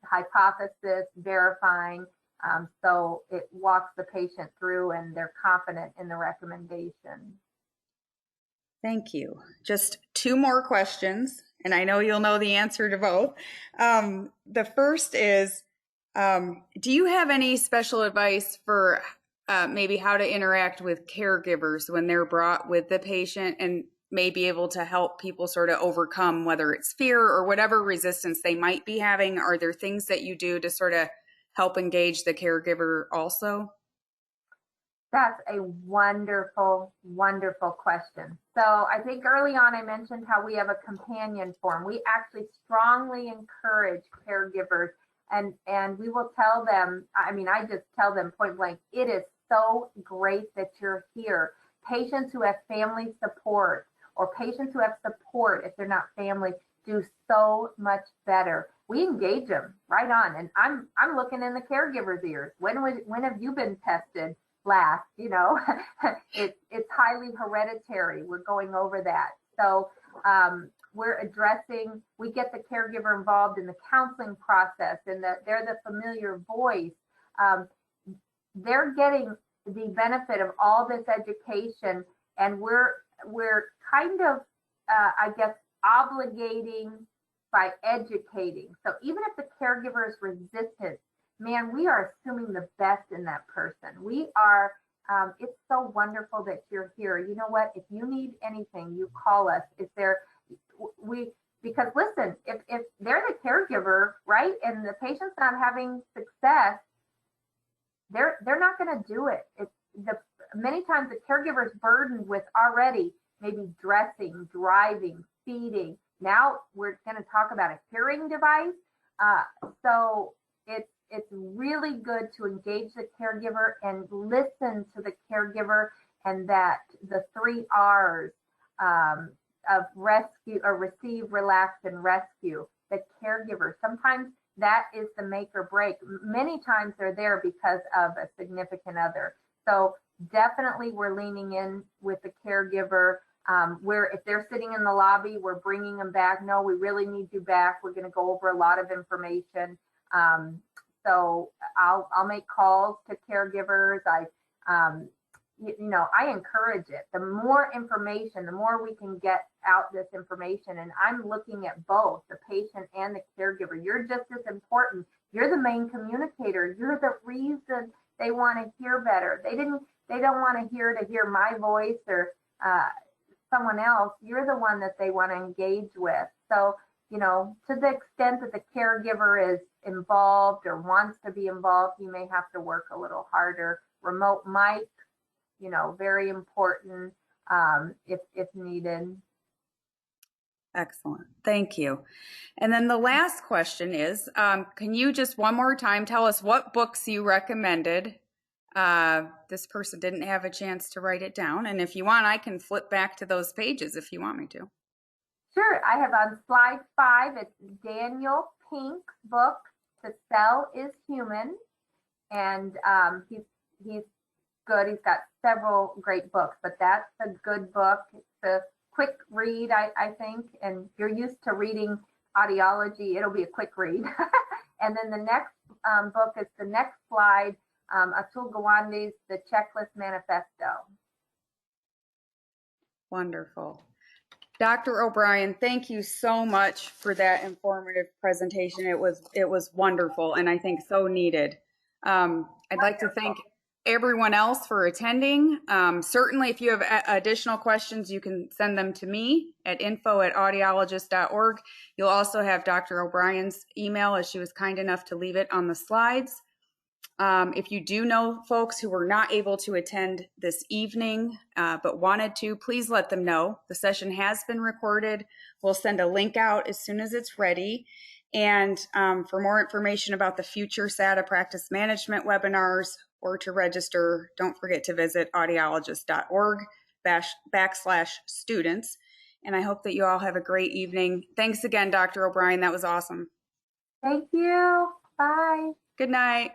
hypothesis, verifying. So it walks the patient through and they're confident in the recommendation. Thank you. Just two more questions, and I know you'll know the answer to both. The first is, do you have any special advice for maybe how to interact with caregivers when they're brought with the patient, and may be able to help people sort of overcome whether it's fear or whatever resistance they might be having? Are there things that you do to sort of help engage the caregiver also? That's a wonderful, wonderful question. So I think early on I mentioned how we have a companion form. We actually strongly encourage caregivers, and we will tell them, I just tell them point blank, it is so great that you're here. Patients who have family support, or patients who have support if they're not family, do so much better. We engage them right on, and I'm looking in the caregiver's ears. When have you been tested last? It's highly hereditary. We're going over that. So we're addressing, we get the caregiver involved in the counseling process, and they're the familiar voice. They're getting the benefit of all this education, and we're kind of, I guess, obligating by educating. So even if the caregiver is resistant, man, we are assuming the best in that person. We are, it's so wonderful that you're here. You know what? If you need anything, you call us. Because listen, if they're the caregiver, right, and the patient's not having success, they're not going to do it. Many times the caregiver is burdened with already maybe dressing, driving, feeding. Now we're going to talk about a hearing device. So it's really good to engage the caregiver and listen to the caregiver, and that the 3 R's of rescue, or receive, relax, and rescue. The caregiver, sometimes that is the make or break. Many times they're there because of a significant other. So definitely we're leaning in with the caregiver. Where if they're sitting in the lobby, we're bringing them back. No, we really need you back. We're going to go over a lot of information. So I'll make calls to caregivers. I encourage it. The more information, the more we can get out this information. And I'm looking at both the patient and the caregiver. You're just as important. You're the main communicator. You're the reason they want to hear better. They don't want to hear my voice or someone else. You're the one that they want to engage with. So, to the extent that the caregiver is involved or wants to be involved, you may have to work a little harder. Remote mic, very important if needed. Excellent. Thank you. And then the last question is, can you just one more time tell us what books you recommended? This person didn't have a chance to write it down. And if you want, I can flip back to those pages if you want me to. Sure. I have on slide 5, it's Daniel Pink's book, To Sell is Human. And he's good. He's got several great books, but that's a good book. It's a quick read, I think. And if you're used to reading audiology, it'll be a quick read. And then the next book is the next slide, Atul Gawande's The Checklist Manifesto. Wonderful. Dr. O'Brien, thank you so much for that informative presentation. It was wonderful, and I think so needed. I'd like to thank everyone else for attending. Certainly, if you have additional questions, you can send them to me at info@audiologist.org. You'll also have Dr. O'Brien's email, as she was kind enough to leave it on the slides. If you do know folks who were not able to attend this evening but wanted to, please let them know. The session has been recorded. We'll send a link out as soon as it's ready. And for more information about the future SATA practice management webinars or to register, don't forget to visit audiologist.org/students. And I hope that you all have a great evening. Thanks again, Dr. O'Brien. That was awesome. Thank you. Bye. Good night.